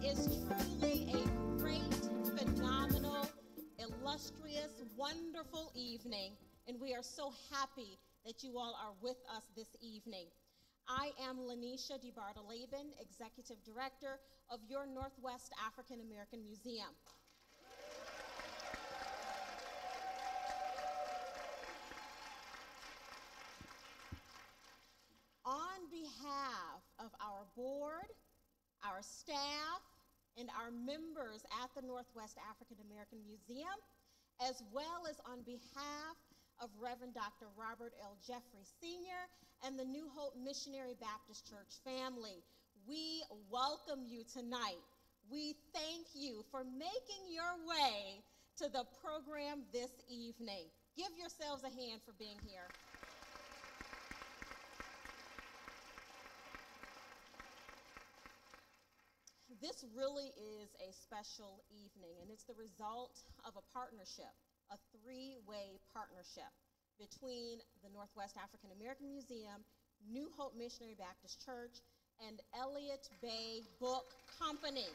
is truly a great, phenomenal, illustrious, wonderful evening, and we are so happy that you all are with us this evening. I am Lanisha DeBartolabin, Executive Director of your Northwest African American Museum. On behalf of our board, our staff, and our members at the Northwest African American Museum, as well as on behalf of Reverend Dr. Robert L. Jeffrey Sr. and the New Hope Missionary Baptist Church family, we welcome you tonight. We thank you for making your way to the program this evening. Give yourselves a hand for being here. This really is a special evening, and it's the result of a partnership, a three-way partnership between the Northwest African American Museum, New Hope Missionary Baptist Church, and Elliott Bay Book Company.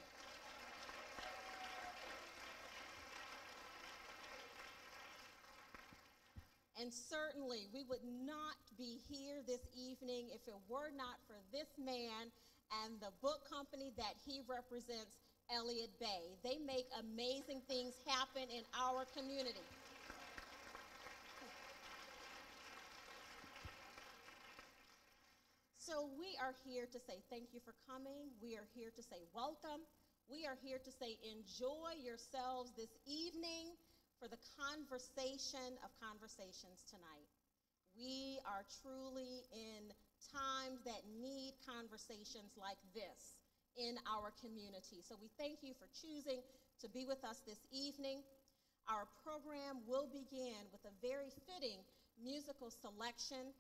And certainly, we would not be here this evening if it were not for this man and the book company that he represents, Elliott Bay. They make amazing things happen in our community. So we are here to say thank you for coming. We are here to say welcome. We are here to say enjoy yourselves this evening for the conversation of conversations tonight. We are truly in times that need conversations like this in our community. So we thank you for choosing to be with us this evening. Our program will begin with a very fitting musical selection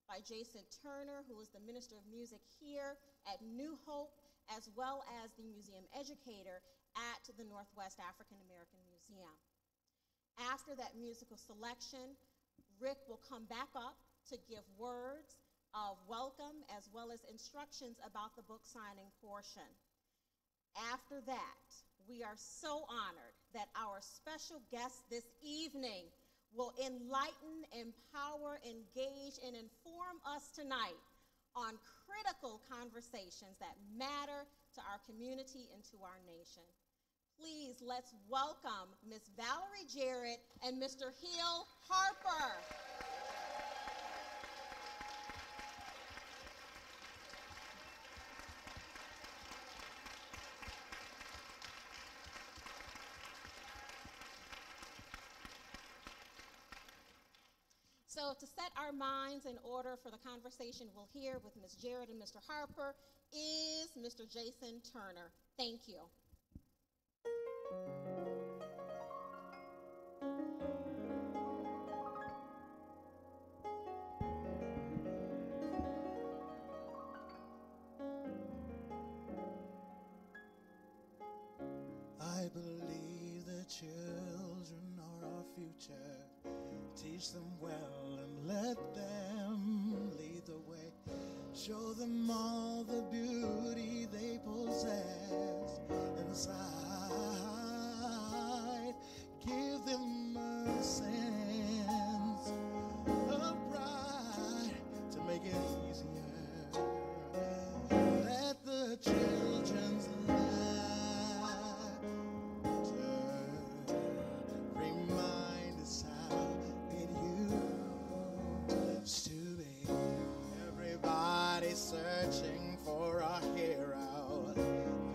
by Jason Turner, who is the Minister of Music here at New Hope, as well as the museum educator at the Northwest African American Museum. After that musical selection, Rick will come back up to give words of welcome as well as instructions about the book signing portion. After that, we are so honored that our special guest this evening will enlighten, empower, engage, and inform us tonight on critical conversations that matter to our community and to our nation. Please, let's welcome Ms. Valerie Jarrett and Mr. Hill Harper. So to set our minds in order for the conversation we'll hear with Ms. Jarrett and Mr. Harper is Mr. Jason Turner. Thank you. I believe the children are our future. Teach them well and let them lead the way. Show them all the beauty they possess inside. Give them a sense of pride to make it easier. Let the children's searching for a hero.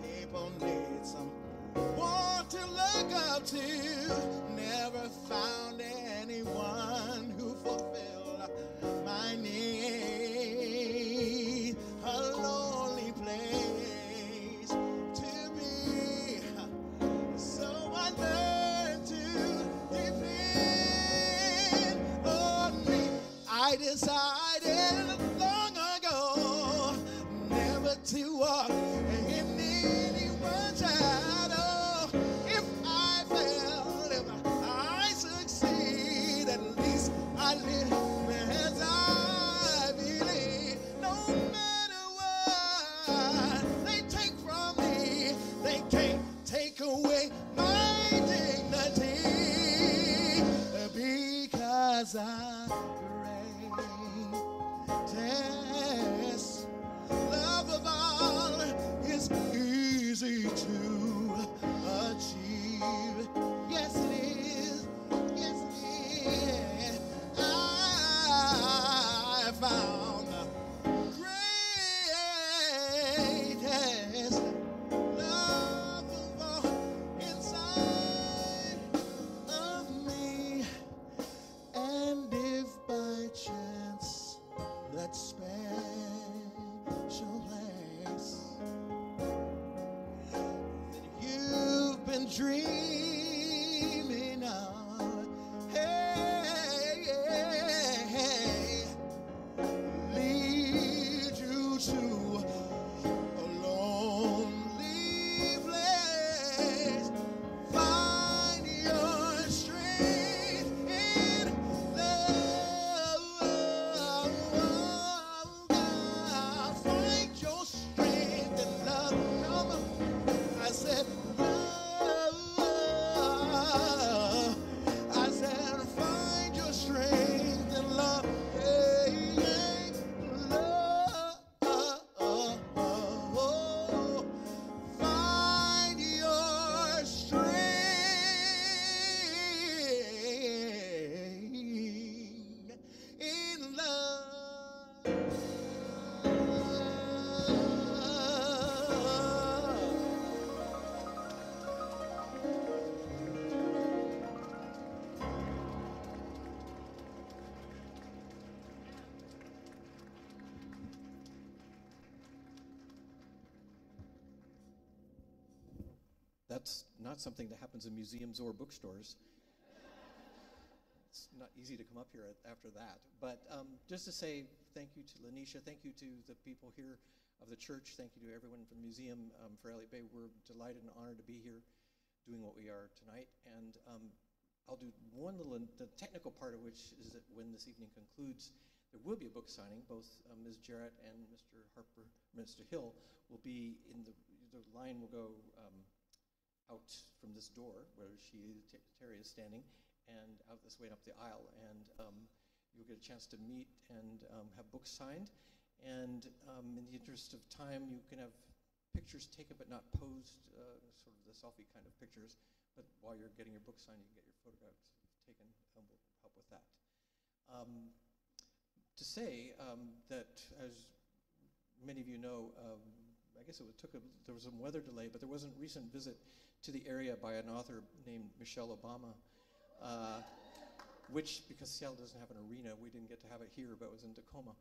People need someone to look up to. Never found anyone who fulfilled my need. A lonely place to be. So I learned to depend on me. I decided to walk in anyone's shadow. If I fail, if I succeed, at least I live as I believe. No matter what they take from me, they can't. that's not something that happens in museums or bookstores. It's not easy to come up here after that. But just to say thank you to Lanisha, thank you to the people here of the church, thank you to everyone from the museum for Elliott Bay. We're delighted and honored to be here doing what we are tonight. And I'll do one little, the technical part of which is that when this evening concludes, there will be a book signing. Both Ms. Jarrett and Mr. Harper, Mr. Hill will be in the line will go out from this door where Terry is standing, and out this way and up the aisle, and you'll get a chance to meet and have books signed. And in the interest of time, you can have pictures taken but not posed, sort of the selfie kind of pictures. But while you're getting your book signed, you can get your photographs taken, and we'll help with that. To say that, as many of you know, I guess there was some weather delay, but there was a recent visit to the area by an author named Michelle Obama, which, because Seattle doesn't have an arena, we didn't get to have it here, but it was in Tacoma.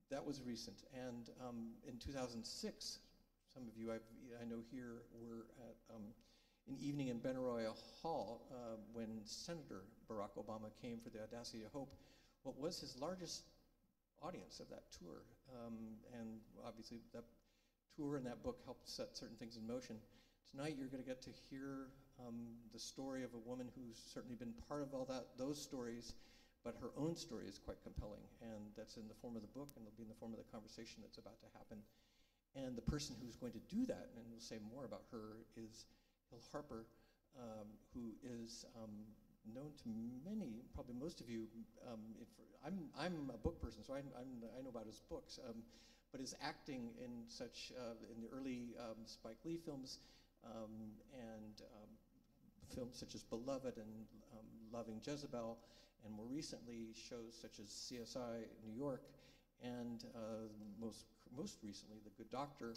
That was recent. And in 2006, some of you I know here were at an evening in Benaroya Hall when Senator Barack Obama came for the Audacity to Hope, what was his largest audience of that tour. And obviously that tour and that book helped set certain things in motion. Tonight you're going to get to hear the story of a woman who's certainly been part of all those stories, but her own story is quite compelling, and that's in the form of the book, and it'll be in the form of the conversation that's about to happen. And the person who's going to do that, and we'll say more about her, is Hill Harper, who is known to many, probably most of you. I'm a book person, so I know about his books, but his acting in in the early Spike Lee films, and films such as Beloved and Loving Jezebel, and more recently shows such as CSI New York, and most recently The Good Doctor,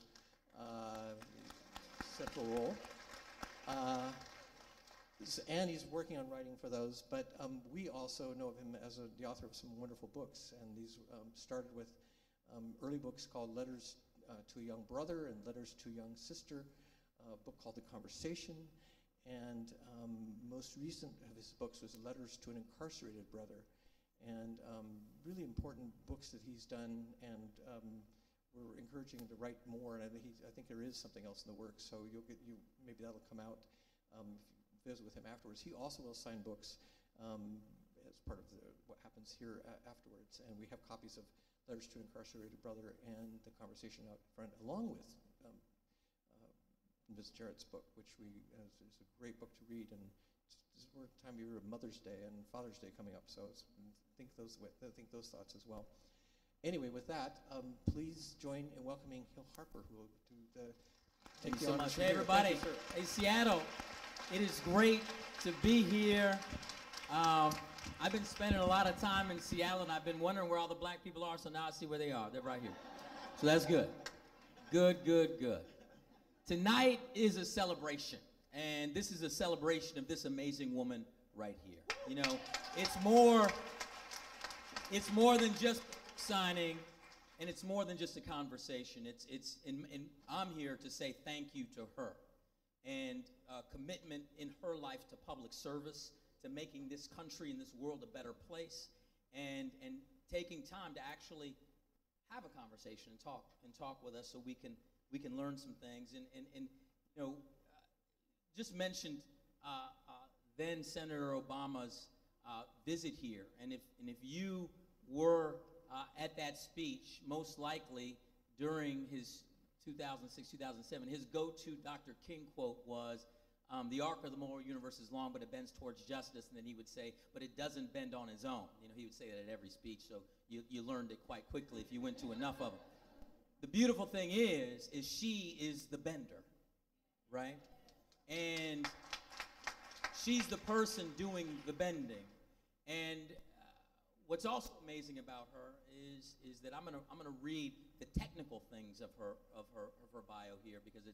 central role. And he's working on writing for those, but we also know of him as the author of some wonderful books, and these started with early books called Letters to a Young Brother and Letters to a Young Sister, a book called The Conversation, and most recent of his books was Letters to an Incarcerated Brother, and really important books that he's done, and we're encouraging him to write more, and I think there is something else in the works, so maybe that'll come out if you visit with him afterwards. He also will sign books as part of what happens here afterwards, and we have copies of Letters to an Incarcerated Brother and The Conversation out front, along with Ms. Jarrett's book, which is a great book to read, and it's the time of year of Mother's Day and Father's Day coming up, so think those thoughts as well. Anyway, with that, please join in welcoming Hill Harper, who will do the. Thank you so much. Hey, everybody. Hey, Seattle. It is great to be here. I've been spending a lot of time in Seattle, and I've been wondering where all the black people are, so now I see where they are. They're right here. So that's good. Good. Tonight is a celebration, and this is a celebration of this amazing woman right here. You know, it's more than just signing, and it's more than just a conversation. And I'm here to say thank you to her, and commitment in her life to public service, to making this country and this world a better place, and taking time to actually have a conversation and talk with us so we can learn some things. And you know, just mentioned then Senator Obama's visit here, and if you were at that speech, most likely during his 2006, 2007, his go-to Dr. King quote was, the arc of the moral universe is long, but it bends towards justice, and then he would say, but it doesn't bend on its own. You know, he would say that at every speech, so you learned it quite quickly if you went to enough of them. The beautiful thing is she is the bender, right? And she's the person doing the bending. And what's also amazing about her is that I'm gonna read the technical things of her bio here, because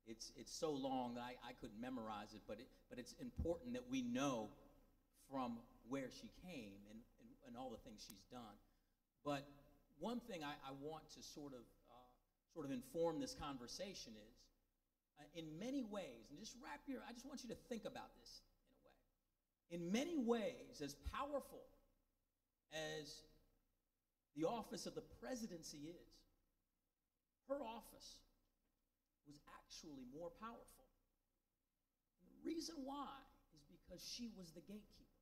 it's so long that I couldn't memorize it, but it's important that we know from where she came and all the things she's done. But one thing I want to sort of inform this conversation is in many ways, and I just want you to think about this in a way. In many ways, as powerful as the office of the presidency is, her office was actually more powerful. And the reason why is because she was the gatekeeper.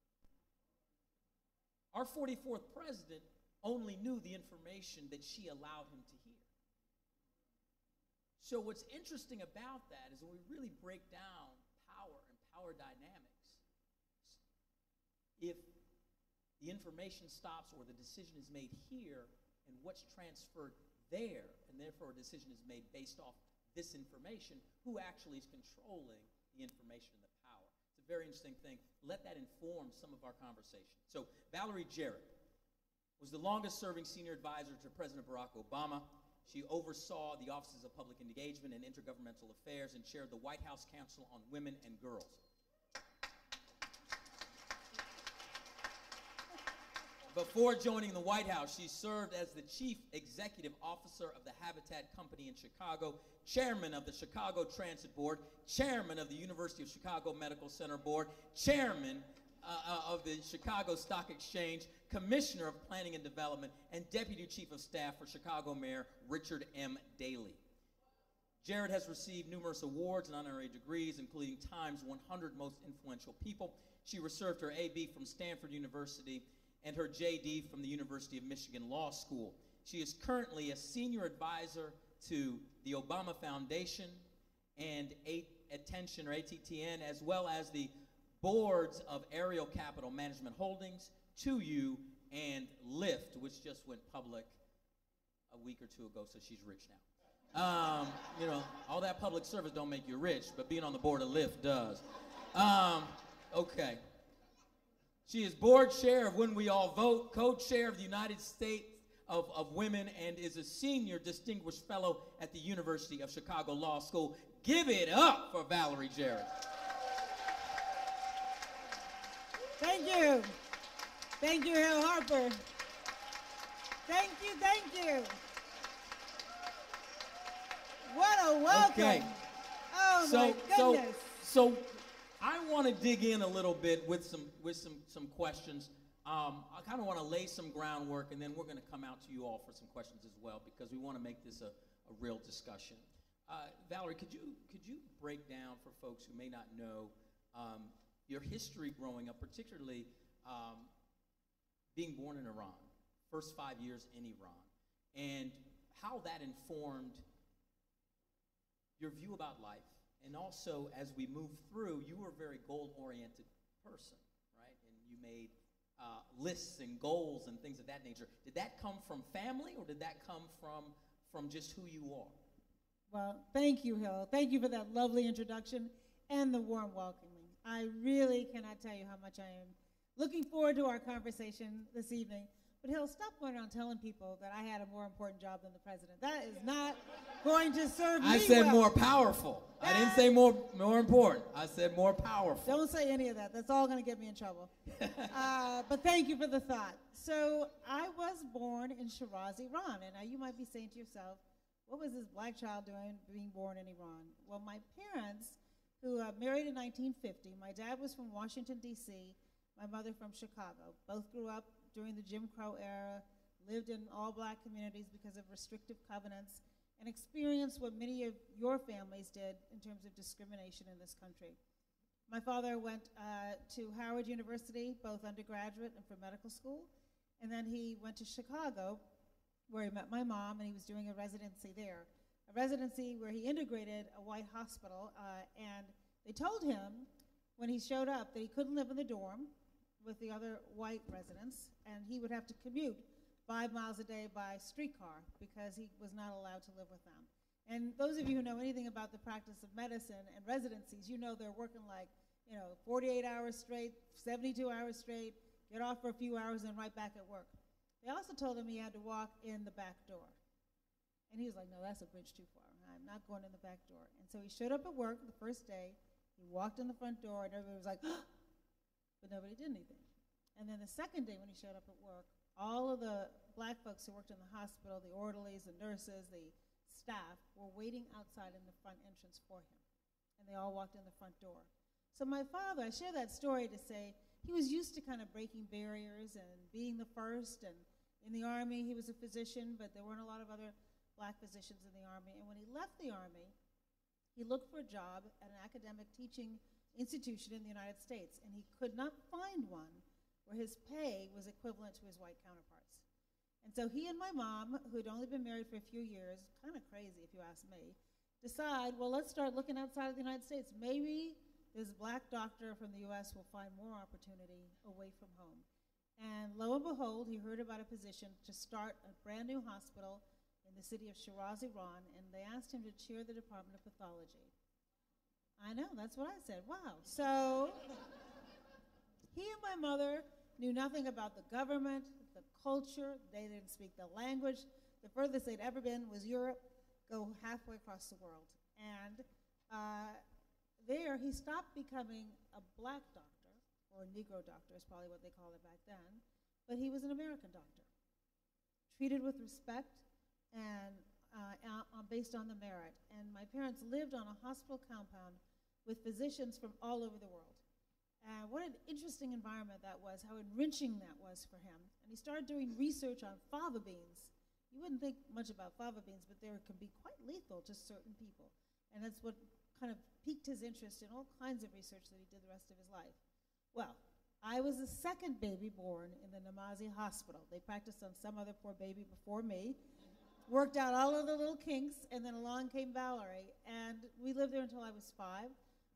Our 44th president only knew the information that she allowed him to hear. So what's interesting about that is when we really break down power and power dynamics, if the information stops or the decision is made here and what's transferred there, and therefore a decision is made based off this information, who actually is controlling the information and the power? It's a very interesting thing. Let that inform some of our conversation. So Valerie Jarrett was the longest-serving senior advisor to President Barack Obama. She oversaw the Offices of Public Engagement and Intergovernmental Affairs and chaired the White House Council on Women and Girls. Before joining the White House, she served as the Chief Executive Officer of the Habitat Company in Chicago, Chairman of the Chicago Transit Board, Chairman of the University of Chicago Medical Center Board, Chairman of the Chicago Stock Exchange, Commissioner of Planning and Development, and Deputy Chief of Staff for Chicago Mayor Richard M. Daley. Jarrett has received numerous awards and honorary degrees, including Time's 100 Most Influential People. She received her AB from Stanford University and her JD from the University of Michigan Law School. She is currently a senior advisor to the Obama Foundation and Attention, or ATTN, as well as the boards of Ariel Capital Management Holdings, 2U, and Lyft, which just went public a week or two ago, so she's rich now. You know, all that public service don't make you rich, but being on the board of Lyft does. Okay. She is board chair of When We All Vote, co-chair of the United States of Women, and is a senior distinguished fellow at the University of Chicago Law School. Give it up for Valerie Jarrett. Thank you. Thank you, Hill Harper. Thank you, thank you. What a welcome. Okay. Oh, my goodness. So I want to dig in a little bit with some questions. I kind of want to lay some groundwork, and then we're going to come out to you all for some questions as well, because we want to make this a real discussion. Valerie, could you break down for folks who may not know your history growing up, particularly being born in Iran, first 5 years in Iran, and how that informed your view about life, and also as we move through, you were a very goal-oriented person, right? And you made lists and goals and things of that nature. Did that come from family, or did that come from just who you are? Well, thank you, Hill. Thank you for that lovely introduction and the warm welcoming. I really cannot tell you how much I am looking forward to our conversation this evening. But Hill, stop going around telling people that I had a more important job than the president. That is not going to serve me well. I said more powerful. I didn't say more important. I said more powerful. Don't say any of that. That's all going to get me in trouble. But thank you for the thought. So I was born in Shiraz, Iran. And now you might be saying to yourself, what was this black child doing being born in Iran? Well, my parents, who married in 1950, my dad was from Washington, D.C., my mother from Chicago. Both grew up during the Jim Crow era, lived in all-black communities because of restrictive covenants, and experienced what many of your families did in terms of discrimination in this country. My father went to Howard University, both undergraduate and for medical school, and then he went to Chicago, where he met my mom, and he was doing a residency there. A residency where he integrated a white hospital, and they told him when he showed up that he couldn't live in the dorm with the other white residents, and he would have to commute 5 miles a day by streetcar because he was not allowed to live with them. And those of you who know anything about the practice of medicine and residencies, you know they're working like, 48 hours straight, 72 hours straight, get off for a few hours and right back at work. They also told him he had to walk in the back door. And he was like, no, that's a bridge too far. I'm not going in the back door. And so he showed up at work the first day. He walked in the front door, and everybody was like, but nobody did anything. And then the second day when he showed up at work, all of the black folks who worked in the hospital, the orderlies, the nurses, the staff were waiting outside in the front entrance for him. And they all walked in the front door. So my father, I share that story to say he was used to kind of breaking barriers and being the first. And in the Army, he was a physician, but there weren't a lot of other black physicians in the Army. And when he left the Army, he looked for a job at an academic teaching institution in the United States, and he could not find one where his pay was equivalent to his white counterparts. And so he and my mom, who had only been married for a few years, kind of crazy if you ask me, decide, well, let's start looking outside of the United States. Maybe this black doctor from the US will find more opportunity away from home. And lo and behold, he heard about a position to start a brand new hospital in the city of Shiraz, Iran, and they asked him to chair the Department of Pathology. I know, that's what I said, wow. So he and my mother knew nothing about the government, the culture, they didn't speak the language. The furthest they'd ever been was Europe, go halfway across the world. And there he stopped becoming a black doctor, or a Negro doctor is probably what they called it back then, but he was an American doctor, treated with respect and based on the merit. And my parents lived on a hospital compound with physicians from all over the world. And what an interesting environment that was, how enriching that was for him. And he started doing research on fava beans. You wouldn't think much about fava beans, but they can be quite lethal to certain people. And that's what kind of piqued his interest in all kinds of research that he did the rest of his life. Well, I was the second baby born in the Namazi hospital. They practiced on some other poor baby before me, worked out all of the little kinks, and then along came Valerie. And we lived there until I was 5.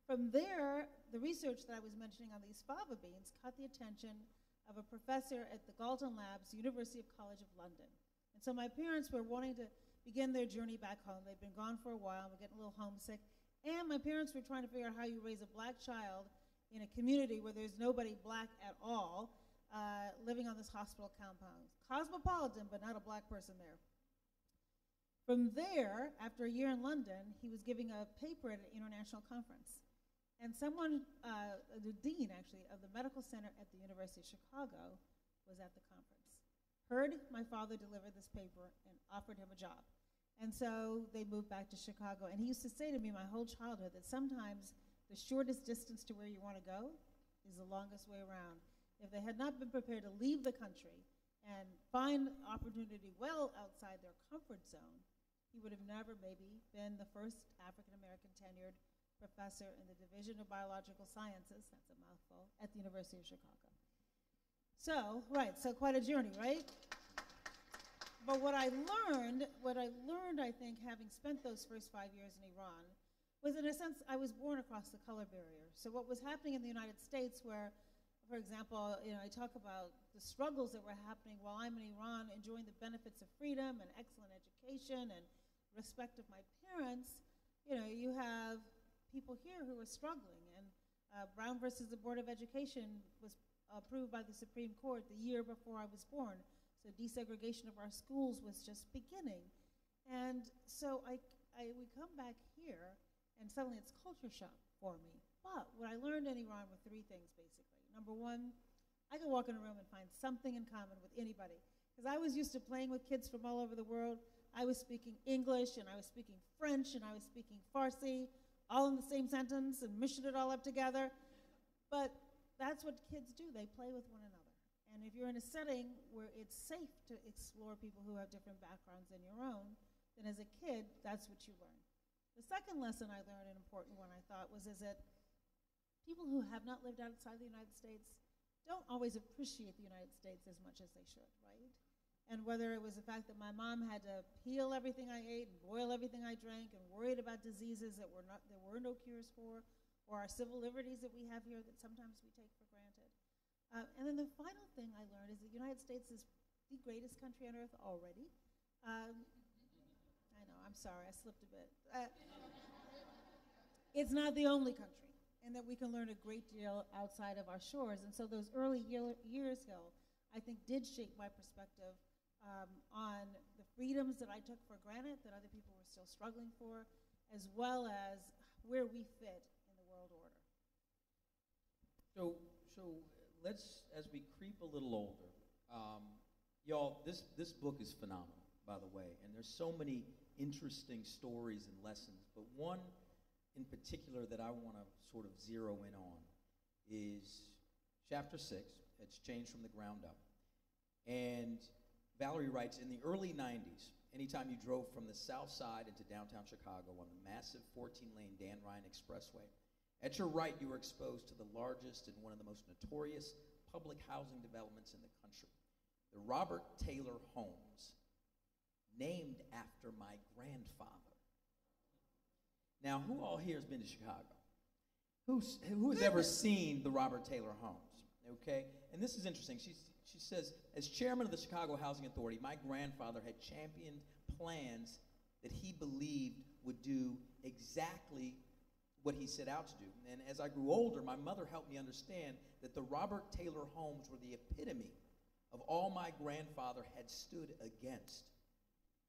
From there, the research that I was mentioning on these fava beans caught the attention of a professor at the Galton Labs, University of College of London. And so my parents were wanting to begin their journey back home. They'd been gone for a while, we're getting a little homesick. And my parents were trying to figure out how you raise a black child in a community where there's nobody black at all living on this hospital compound. Cosmopolitan, but not a black person there. From there, after a year in London, he was giving a paper at an international conference. And someone, the dean actually, of the medical center at the University of Chicago was at the conference. Heard my father deliver this paper and offered him a job. And so they moved back to Chicago. And he used to say to me my whole childhood that sometimes the shortest distance to where you want to go is the longest way around. If they had not been prepared to leave the country and find opportunity well outside their comfort zone, he would have never maybe been the first African-American tenured professor in the Division of Biological Sciences, that's a mouthful, at the University of Chicago. So, right, so quite a journey, right? But what I learned, I think, having spent those first 5 years in Iran, was in a sense, I was born across the color barrier. So what was happening in the United States where, for example, I talk about the struggles that were happening while I'm in Iran, enjoying the benefits of freedom and excellent education and respect of my parents, you have people here who are struggling. And Brown versus the Board of Education was approved by the Supreme Court the year before I was born. So desegregation of our schools was just beginning. And so we come back here, and suddenly it's culture shock for me. But what I learned in Iran were 3 things, basically. Number 1, I could walk in a room and find something in common with anybody. Because I was used to playing with kids from all over the world. I was speaking English, and I was speaking French, and I was speaking Farsi, all in the same sentence, and mishing it all up together. But that's what kids do. They play with one another. And if you're in a setting where it's safe to explore people who have different backgrounds than your own, then as a kid, that's what you learn. The second lesson I learned, an important one I thought, is that people who have not lived outside the United States don't always appreciate the United States as much as they should, right? And whether it was the fact that my mom had to peel everything I ate and boil everything I drank and worried about diseases that there were no cures for, or our civil liberties that we have here that sometimes we take for granted. And then the final thing I learned is the United States is the greatest country on earth already. I know, I'm sorry, I slipped a bit. It's not the only country, and that we can learn a great deal outside of our shores. And so those early years, Hill, I think did shape my perspective on the freedoms that I took for granted that other people were still struggling for, as well as where we fit in the world order. So let's, as we creep a little older, y'all, this book is phenomenal, by the way, and there's so many interesting stories and lessons, but one in particular that I want to sort of zero in on is chapter 6. It's changed from the ground up. And Valerie writes, in the early 90s, anytime you drove from the south side into downtown Chicago on the massive 14-lane Dan Ryan Expressway, at your right you were exposed to the largest and one of the most notorious public housing developments in the country, the Robert Taylor Homes, named after my grandfather. Now, who all here has been to Chicago? Who has ever seen the Robert Taylor Homes? Okay, and this is interesting. She says, as chairman of the Chicago Housing Authority, my grandfather had championed plans that he believed would do exactly what he set out to do. And as I grew older, my mother helped me understand that the Robert Taylor Homes were the epitome of all my grandfather had stood against.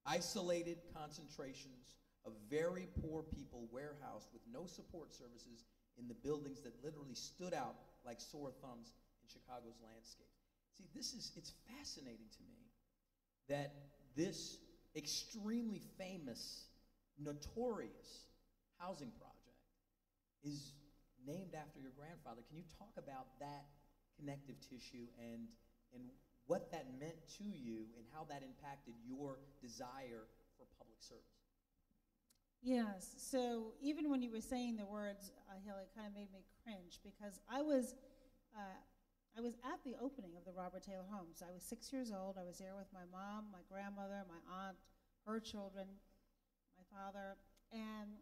Isolated concentrations of very poor people warehoused with no support services in the buildings that literally stood out like sore thumbs in Chicago's landscape. See, it's fascinating to me that this extremely famous, notorious housing project is named after your grandfather. Can you talk about that connective tissue and what that meant to you and how that impacted your desire for public service? Yes, so even when you were saying the words, Hill, it kind of made me cringe because I was at the opening of the Robert Taylor Homes. I was 6 years old. I was there with my mom, my grandmother, my aunt, her children, my father, and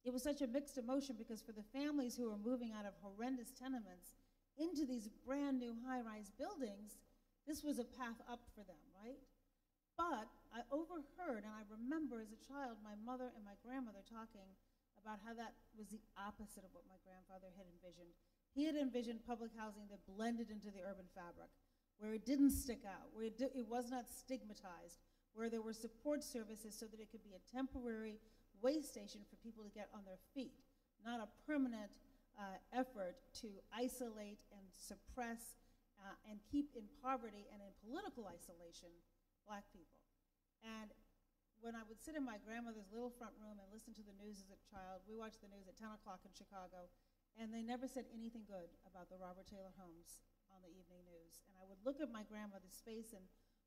it was such a mixed emotion because for the families who were moving out of horrendous tenements into these brand new high-rise buildings, this was a path up for them, right? But I overheard, and I remember as a child, my mother and my grandmother talking about how that was the opposite of what my grandfather had envisioned. He had envisioned public housing that blended into the urban fabric, where it didn't stick out, where it was not stigmatized, where there were support services so that it could be a temporary way station for people to get on their feet, not a permanent effort to isolate and suppress and keep in poverty and in political isolation Black people. And when I would sit in my grandmother's little front room and listen to the news as a child, we watched the news at 10 o'clock in Chicago, and they never said anything good about the Robert Taylor Homes on the evening news. And I would look at my grandmother's face and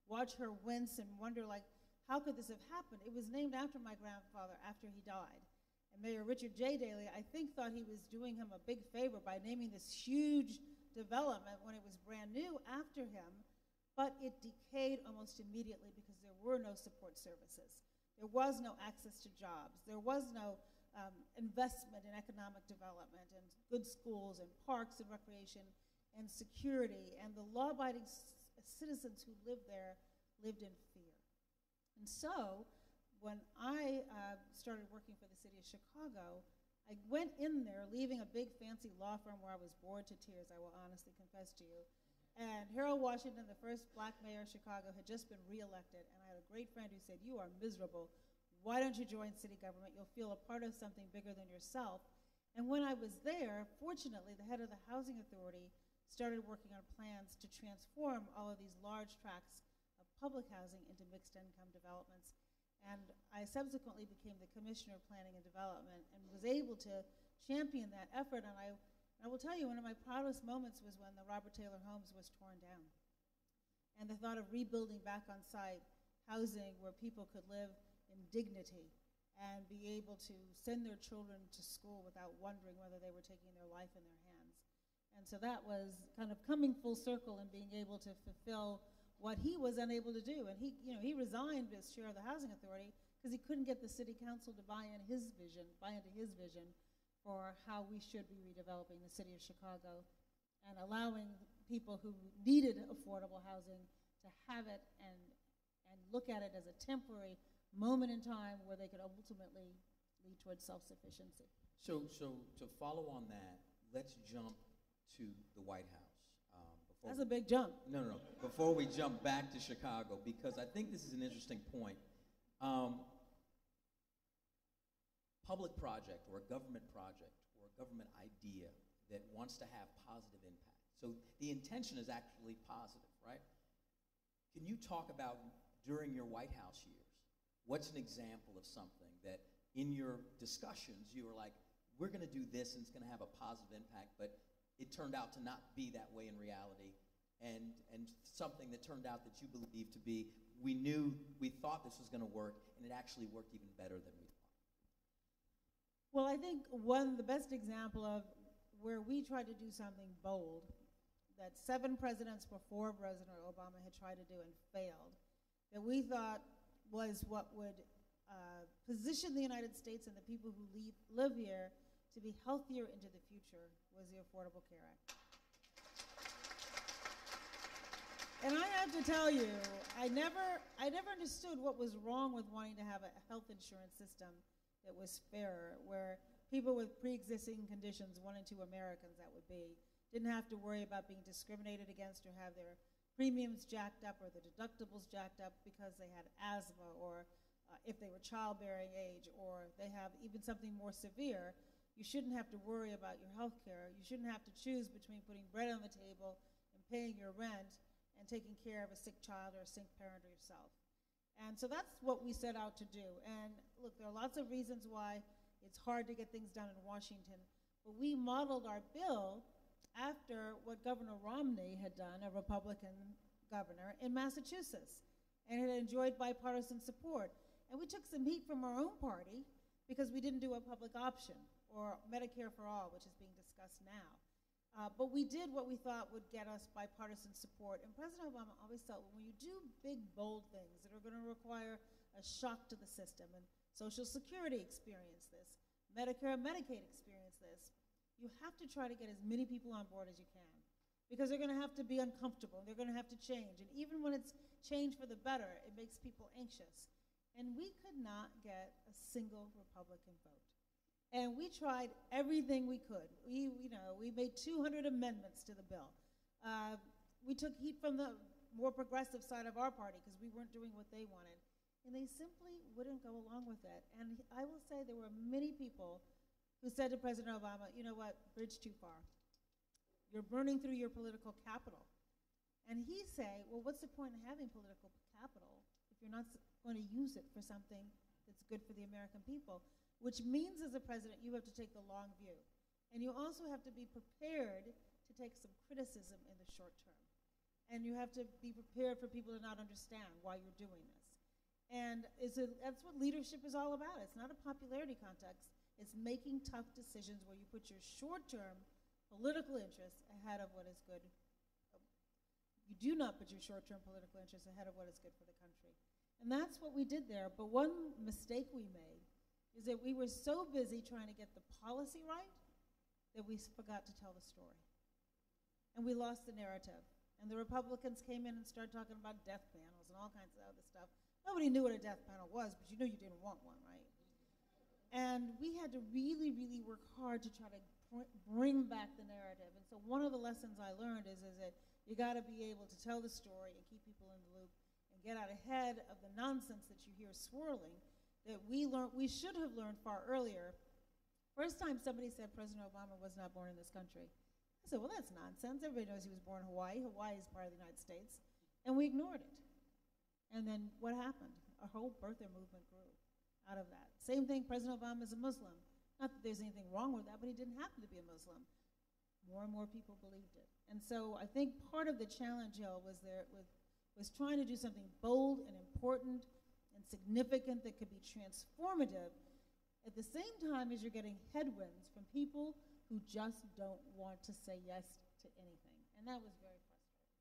watch her wince and wonder, like, how could this have happened? It was named after my grandfather after he died. And Mayor Richard J. Daley, I think, thought he was doing him a big favor by naming this huge development when it was brand new after him, but it decayed almost immediately because there were no support services. There was no access to jobs. There was no investment in economic development and good schools and parks and recreation and security, and the law-abiding citizens who lived there lived in fear. And so when I started working for the city of Chicago, I went in there leaving a big fancy law firm where I was bored to tears, I will honestly confess to you. And Harold Washington, the first Black mayor of Chicago, had just been reelected, and I had a great friend who said, "You are miserable. Why don't you join city government? You'll feel a part of something bigger than yourself." And when I was there, fortunately, the head of the Housing Authority started working on plans to transform all of these large tracts of public housing into mixed income developments. And I subsequently became the Commissioner of Planning and Development and was able to champion that effort. And I will tell you, one of my proudest moments was when the Robert Taylor Homes was torn down. And the thought of rebuilding back on site housing where people could live in dignity and be able to send their children to school without wondering whether they were taking their life in their hands. And so that was kind of coming full circle and being able to fulfill what he was unable to do. And he resigned as chair of the Housing Authority because he couldn't get the city council to buy into his vision for how we should be redeveloping the city of Chicago and allowing people who needed affordable housing to have it and look at it as a temporary moment in time where they could ultimately lead towards self-sufficiency. So to follow on that, let's jump to the White House. That's a big jump. No. Before we jump back to Chicago, because I think this is an interesting point. Public project or a government project or a government idea that wants to have positive impact. So the intention is actually positive, right? Can you talk about, during your White House years, What's an example of something that in your discussions you were like, we're going to do this and it's going to have a positive impact, but it turned out to not be that way in reality, and something that turned out that you believe to be, we thought this was going to work, and it actually worked even better than we thought? Well, I think the best example of where we tried to do something bold that 7 presidents before President Obama had tried to do and failed, that we thought was what would position the United States and the people who live here to be healthier into the future, was the Affordable Care Act. And I have to tell you, I never understood what was wrong with wanting to have a health insurance system that was fairer, where people with pre-existing conditions, 1 in 2 Americans that would be, didn't have to worry about being discriminated against or have their premiums jacked up or the deductibles jacked up because they had asthma, or if they were childbearing age, or they have even something more severe. You shouldn't have to worry about your health care. You shouldn't have to choose between putting bread on the table and paying your rent and taking care of a sick child or a sick parent or yourself. And so that's what we set out to do. And look, there are lots of reasons why it's hard to get things done in Washington, but we modeled our bill after what Governor Romney had done, a Republican governor, in Massachusetts, and it enjoyed bipartisan support. And we took some heat from our own party because we didn't do a public option, or Medicare for all, which is being discussed now. But we did what we thought would get us bipartisan support. And President Obama always felt when you do big, bold things that are going to require a shock to the system, and Social Security experienced this, Medicare and Medicaid experienced this, you have to try to get as many people on board as you can, because they're going to have to be uncomfortable, and they're going to have to change. And even when it's changed for the better, it makes people anxious. And we could not get a single Republican vote. And we tried everything we could. We made 200 amendments to the bill. We took heat from the more progressive side of our party because we weren't doing what they wanted. And they simply wouldn't go along with it. And I will say there were many people who said to President Obama, you know what, bridge too far. You're burning through your political capital. And he'd say, well, what's the point of having political capital if you're not going to use it for something that's good for the American people? Which means, as a president, you have to take the long view. And you also have to be prepared to take some criticism in the short term. And you have to be prepared for people to not understand why you're doing this. And that's what leadership is all about. It's not a popularity contest. It's making tough decisions where you put your short-term political interests ahead of what is good. You do not put your short-term political interests ahead of what is good for the country. And that's what we did there. But one mistake we made is that we were so busy trying to get the policy right that we forgot to tell the story. And we lost the narrative. And the Republicans came in and started talking about death panels and all kinds of other stuff. Nobody knew what a death panel was, but you knew you didn't want one, right? And we had to really, really work hard to try to bring back the narrative. And so one of the lessons I learned is that you got to be able to tell the story and keep people in the loop and get out ahead of the nonsense that you hear swirling that we should have learned far earlier. First time somebody said President Obama was not born in this country, I said, well, that's nonsense. Everybody knows he was born in Hawaii. Hawaii is part of the United States. And we ignored it. And then what happened? A whole birther movement grew out of that. Same thing, President Obama is a Muslim. Not that there's anything wrong with that, but he didn't happen to be a Muslim. More and more people believed it. And so I think part of the challenge, Hill, was trying to do something bold and important and significant that could be transformative at the same time as you're getting headwinds from people who just don't want to say yes to anything. And that was very frustrating.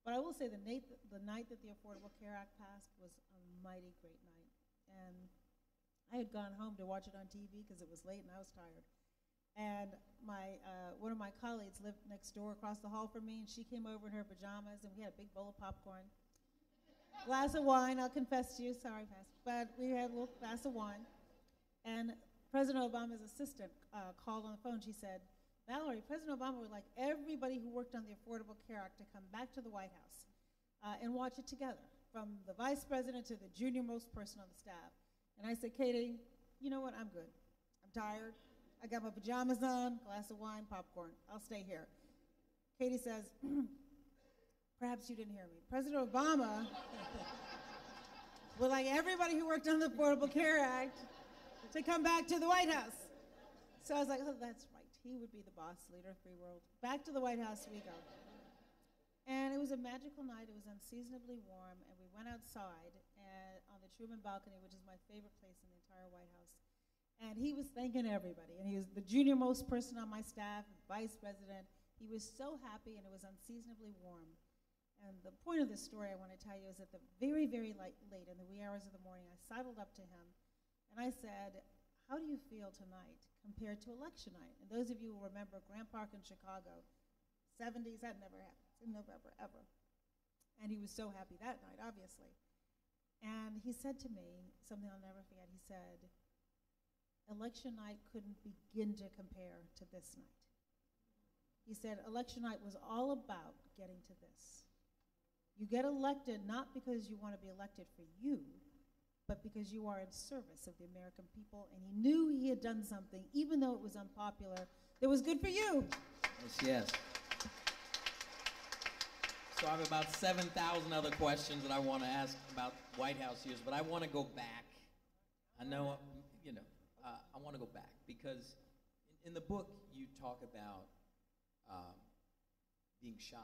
But I will say the night that the Affordable Care Act passed was a mighty great night. And I had gone home to watch it on TV because it was late and I was tired. And one of my colleagues lived next door across the hall from me, and she came over in her pajamas, and we had a big bowl of popcorn, glass of wine, I'll confess to you, sorry, Pastor, but we had a little glass of wine. And President Obama's assistant called on the phone. She said, Valerie, President Obama would like everybody who worked on the Affordable Care Act to come back to the White House and watch it together, from the vice president to the junior-most person on the staff. And I said, Katie, you know what, I'm good. I'm tired. I got my pajamas on, glass of wine, popcorn. I'll stay here. Katie says, perhaps you didn't hear me. President Obama would like everybody who worked on the Affordable Care Act to come back to the White House. So I was like, oh, that's right. He would be the boss leader of free world. Back to the White House we go. And it was a magical night. It was unseasonably warm, and we went outside on the Truman balcony, which is my favorite place in the entire White House. And he was thanking everybody. And he was the junior most person on my staff, vice president. He was so happy, and it was unseasonably warm. And the point of this story I want to tell you is that the very, very late in the wee hours of the morning, I sidled up to him, and I said, how do you feel tonight compared to election night? And those of you who remember Grant Park in Chicago, 70s, that never happened in November, ever. And he was so happy that night, obviously. And he said to me something I'll never forget. He said, election night couldn't begin to compare to this night. He said, election night was all about getting to this. You get elected not because you want to be elected for you, but because you are in service of the American people. And he knew he had done something, even though it was unpopular, that was good for you. Yes, yes. So I have about 7,000 other questions that I want to ask about White House years, but I want to go back. I know, I want to go back because in the book you talk about being shy,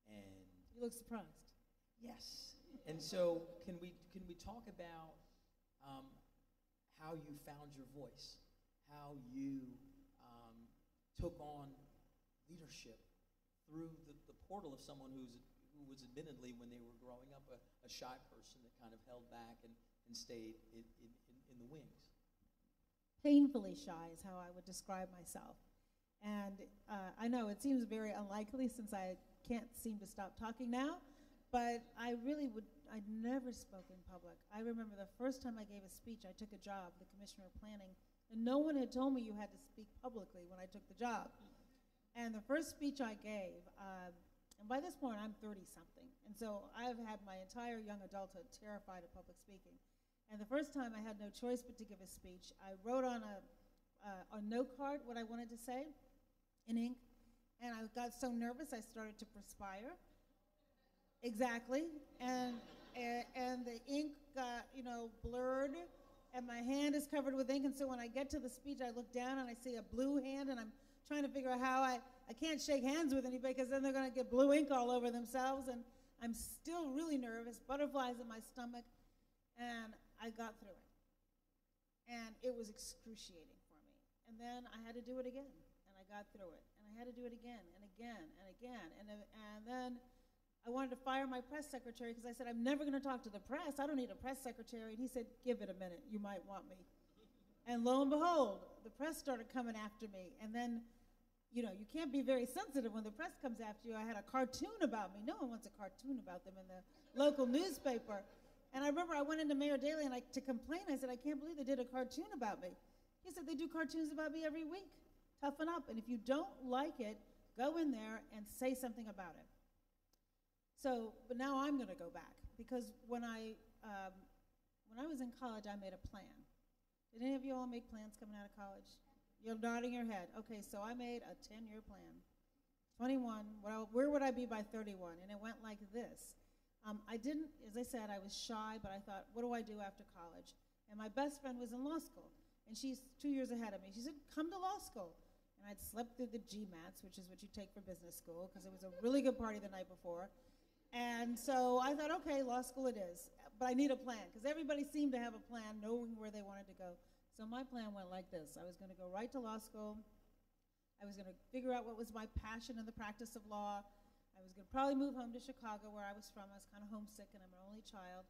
and You look surprised. yes. And so can we talk about how you found your voice, how you took on leadership through the portal of someone who was admittedly, when they were growing up, a shy person that kind of held back and stayed in the wings. Painfully shy is how I would describe myself. And I know it seems very unlikely since I can't seem to stop talking now, but I'd never spoke in public. I remember the first time I gave a speech, I took a job, the commissioner of planning, and no one had told me you had to speak publicly when I took the job. And the first speech I gave, and by this point I'm 30-something, and so I've had my entire young adulthood terrified of public speaking. And the first time I had no choice but to give a speech, I wrote on a note card what I wanted to say in ink, and I got so nervous I started to perspire. Exactly, and the ink got blurred, and my hand is covered with ink, and so when I get to the speech, I look down and I see a blue hand, and I'm trying to figure out how I can't shake hands with anybody because then they're going to get blue ink all over themselves, and I'm still really nervous, butterflies in my stomach, and I got through it. And it was excruciating for me. And then I had to do it again, and I got through it. And I had to do it again and again and again. And then I wanted to fire my press secretary because I said, I'm never going to talk to the press. I don't need a press secretary. And he said, give it a minute. You might want me. And lo and behold, the press started coming after me. And then, you can't be very sensitive when the press comes after you. I had a cartoon about me. No one wants a cartoon about them in the local newspaper. And I remember I went into Mayor Daley to complain. I said, I can't believe they did a cartoon about me. He said, they do cartoons about me every week. Toughen up. And if you don't like it, go in there and say something about it. So, but now I'm going to go back because when I was in college, I made a plan. Did any of you all make plans coming out of college? You're nodding your head. Okay, so I made a 10-year plan. 21, where would I be by 31? And it went like this. I didn't, as I said, I was shy, but I thought, what do I do after college? And my best friend was in law school, and she's 2 years ahead of me. She said, come to law school. And I'd slept through the GMATs, which is what you take for business school, because it was a really good party the night before. And so I thought, okay, law school it is. But I need a plan, because everybody seemed to have a plan, knowing where they wanted to go. So my plan went like this. I was going to go right to law school. I was going to figure out what was my passion in the practice of law. I was going to probably move home to Chicago, where I was from. I was kind of homesick, and I'm an only child.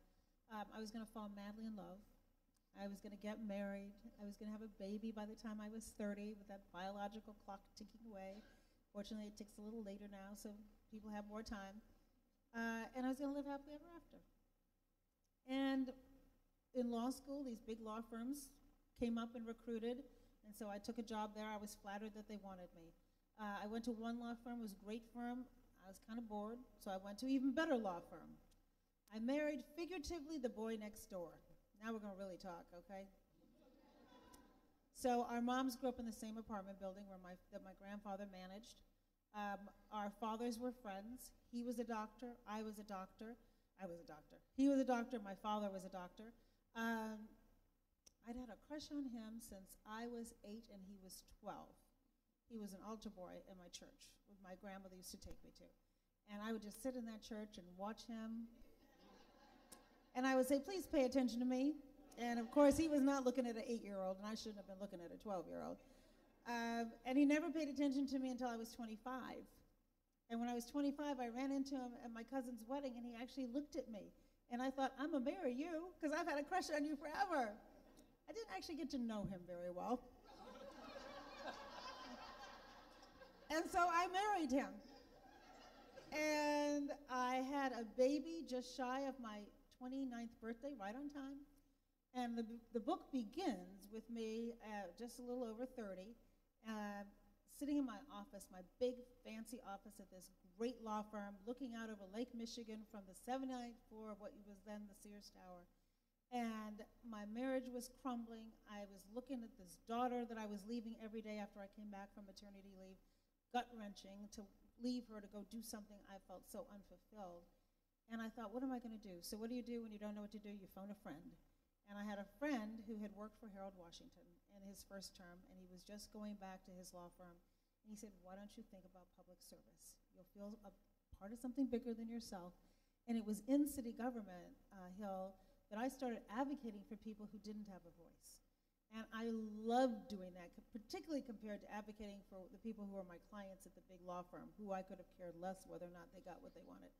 I was going to fall madly in love. I was going to get married. I was going to have a baby by the time I was 30, with that biological clock ticking away. Fortunately, it ticks a little later now, so people have more time. And I was going to live happily ever after. And in law school, these big law firms came up and recruited, and so I took a job there. I was flattered that they wanted me. I went to one law firm. It was a great firm. I was kind of bored, so I went to an even better law firm. I married, figuratively, the boy next door. Now we're going to really talk, okay? So our moms grew up in the same apartment building that my grandfather managed. Our fathers were friends. He was a doctor. I was a doctor. I was a doctor. He was a doctor. My father was a doctor. I'd had a crush on him since I was 8 and he was 12. He was an altar boy in my church, with my grandmother used to take me to. And I would just sit in that church and watch him. And I would say, please pay attention to me. And of course, he was not looking at an 8-year-old, and I shouldn't have been looking at a 12-year-old. And he never paid attention to me until I was 25. And when I was 25, I ran into him at my cousin's wedding, and he actually looked at me. And I thought, I'm going to marry you, because I've had a crush on you forever. I didn't actually get to know him very well. And so I married him. And I had a baby just shy of my 29th birthday, right on time. And the book begins with me just a little over 30, sitting in my office, my big fancy office at this great law firm, looking out over Lake Michigan from the 79th floor of what was then the Sears Tower. And my marriage was crumbling. I was looking at this daughter that I was leaving every day after I came back from maternity leave, gut-wrenching to leave her to go do something I felt so unfulfilled. And I thought, what am I going to do? So what do you do when you don't know what to do? You phone a friend. And I had a friend who had worked for Harold Washington in his first term, and he was just going back to his law firm. And he said, why don't you think about public service? You'll feel a part of something bigger than yourself. And it was in city government, Hill, that I started advocating for people who didn't have a voice. And I loved doing that, particularly compared to advocating for the people who were my clients at the big law firm, who I could have cared less whether or not they got what they wanted.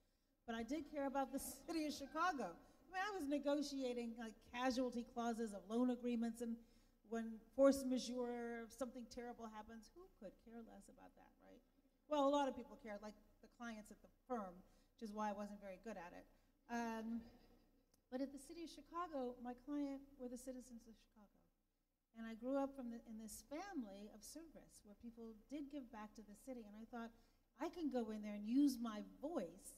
But I did care about the city of Chicago. I mean, I was negotiating like casualty clauses of loan agreements, and when force majeure, if something terrible happens, who could care less about that, right? Well, a lot of people cared, like the clients at the firm, which is why I wasn't very good at it. But at the city of Chicago, my client were the citizens of Chicago. And I grew up in this family of service where people did give back to the city, and I thought, I can go in there and use my voice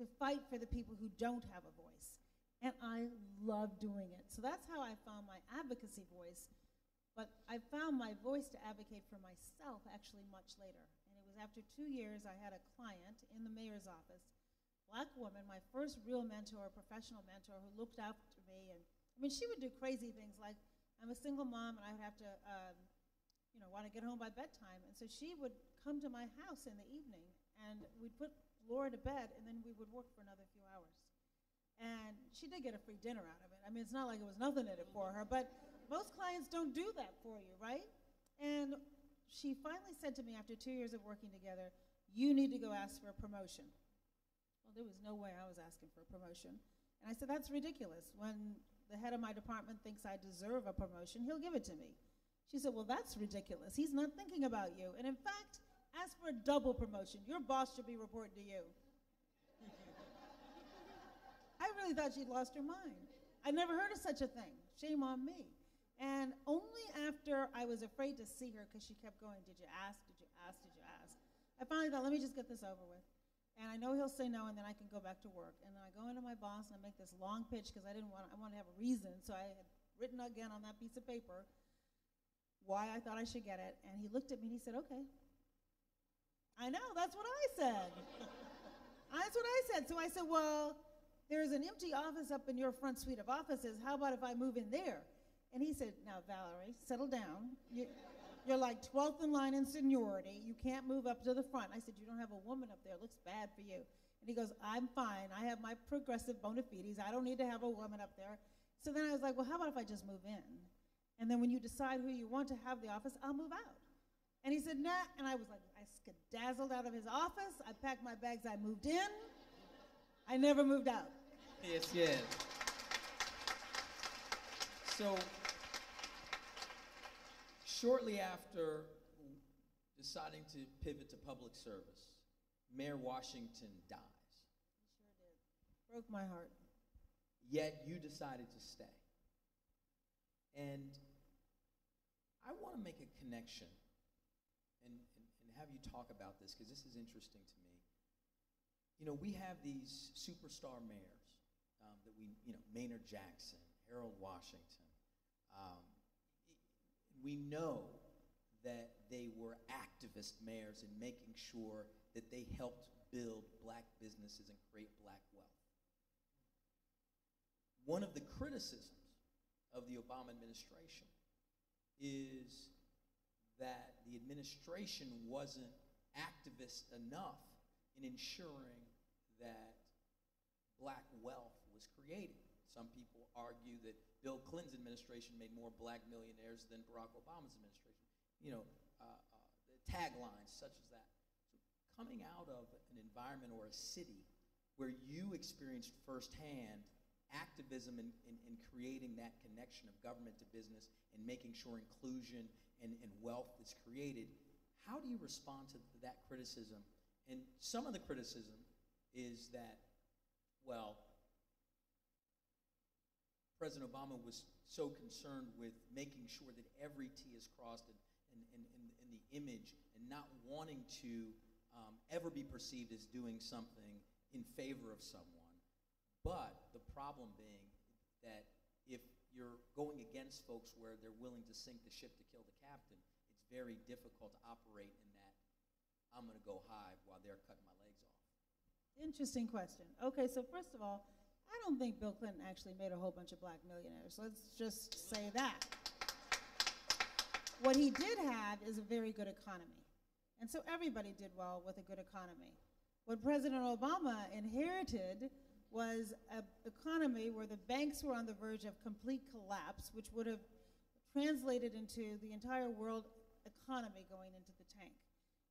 to fight for the people who don't have a voice. And I love doing it. So that's how I found my advocacy voice. But I found my voice to advocate for myself actually much later. And it was after 2 years I had a client in the mayor's office, black woman, my first real mentor, professional mentor, who looked after me. And I mean, she would do crazy things like, I'm a single mom and I would have to, want to get home by bedtime. And so she would come to my house in the evening and we'd put Laura to bed and then we would work for another few hours. And she did get a free dinner out of it. I mean, it's not like it was nothing in it for her, but most clients don't do that for you, right? And she finally said to me after 2 years of working together, you need to go ask for a promotion. Well, there was no way I was asking for a promotion. And I said, that's ridiculous. When the head of my department thinks I deserve a promotion, he'll give it to me. She said, well, that's ridiculous. He's not thinking about you. And in fact, ask for a double promotion. Your boss should be reporting to you. I really thought she'd lost her mind. I'd never heard of such a thing. Shame on me. And only after I was afraid to see her, because she kept going, did you ask, did you ask, did you ask? I finally thought, let me just get this over with. And I know he'll say no, and then I can go back to work. And then I go into my boss, and I make this long pitch, because I wanted to have a reason. So I had written again on that piece of paper why I thought I should get it. And he looked at me, and he said, okay. I know, that's what I said. That's what I said. So I said, well, there's an empty office up in your front suite of offices. How about if I move in there? And he said, now, Valerie, settle down. You're like 12th in line in seniority. You can't move up to the front. I said, you don't have a woman up there. It looks bad for you. And he goes, I'm fine. I have my progressive bona fides. I don't need to have a woman up there. So then I was like, well, how about if I just move in? And then when you decide who you want to have the office, I'll move out. And he said, nah. And I was like, I skedazzled out of his office. I packed my bags. I moved in. I never moved out. Yes, yes. So, shortly after deciding to pivot to public service, Mayor Washington dies. He sure did. Broke my heart. Yet you decided to stay. And I want to make a connection and have you talk about this, because this is interesting to me. You know, we have these superstar mayors that Maynard Jackson, Harold Washington. We know that they were activist mayors in making sure that they helped build black businesses and create black wealth. one of the criticisms of the Obama administration is that the administration wasn't activist enough in ensuring that black wealth was created. Some people argue that Bill Clinton's administration made more black millionaires than Barack Obama's administration. The taglines such as that. So coming out of an environment or a city where you experienced firsthand activism in creating that connection of government to business and making sure inclusion and wealth is created, how do you respond to that criticism? And some of the criticism is that, well, President Obama was so concerned with making sure that every T is crossed and the image and not wanting to ever be perceived as doing something in favor of someone. But the problem being that if you're going against folks where they're willing to sink the ship to kill the captain, it's very difficult to operate in that I'm going to go high while they're cutting my legs off. Interesting question. Okay, so first of all, I don't think Bill Clinton actually made a whole bunch of black millionaires. Let's just say that. What he did have is a very good economy. And so everybody did well with a good economy. What President Obama inherited was an economy where the banks were on the verge of complete collapse, which would have translated into the entire world economy going into the tank.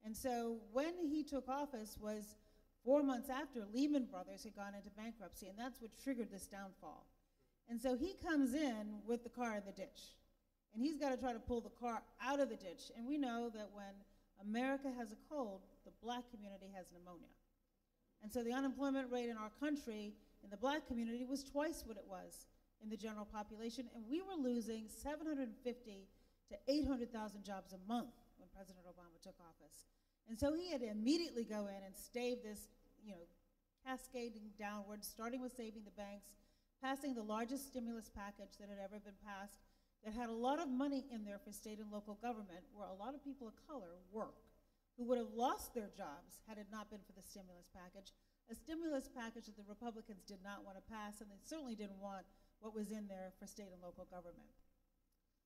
And so when he took office was 4 months after Lehman Brothers had gone into bankruptcy, and that's what triggered this downfall. And so he comes in with the car in the ditch, and he's got to try to pull the car out of the ditch. And we know that when America has a cold, the black community has pneumonia. And so the unemployment rate in our country in the black community was twice what it was in the general population, and we were losing 750 to 800,000 jobs a month when President Obama took office. And so he had to immediately go in and stave this, cascading downwards, starting with saving the banks, passing the largest stimulus package that had ever been passed, that had a lot of money in there for state and local government, where a lot of people of color work, who would have lost their jobs had it not been for the stimulus package, a stimulus package that the Republicans did not want to pass, and they certainly didn't want what was in there for state and local government.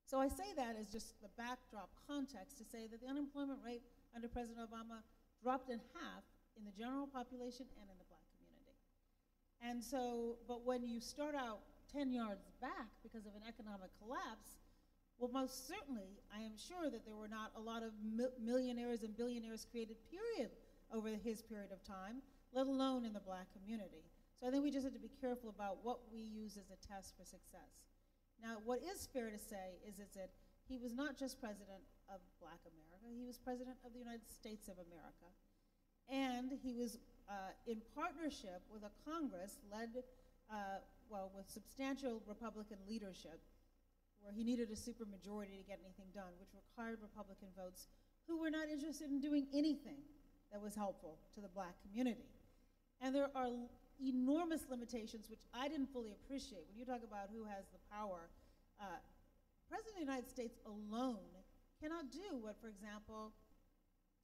So I say that as just the backdrop context to say that the unemployment rate under President Obama dropped in half in the general population and in the black community. And so, but when you start out 10 yards back because of an economic collapse, well, most certainly, I am sure that there were not a lot of millionaires and billionaires created, period, over his period of time, let alone in the black community. So I think we just have to be careful about what we use as a test for success. Now, what is fair to say is that he was not just president of black America, he was president of the United States of America. And he was in partnership with a Congress led, with substantial Republican leadership, where he needed a supermajority to get anything done, which required Republican votes who were not interested in doing anything that was helpful to the black community. And there are enormous limitations, which I didn't fully appreciate. When you talk about who has the power, President of the United States alone cannot do what, for example,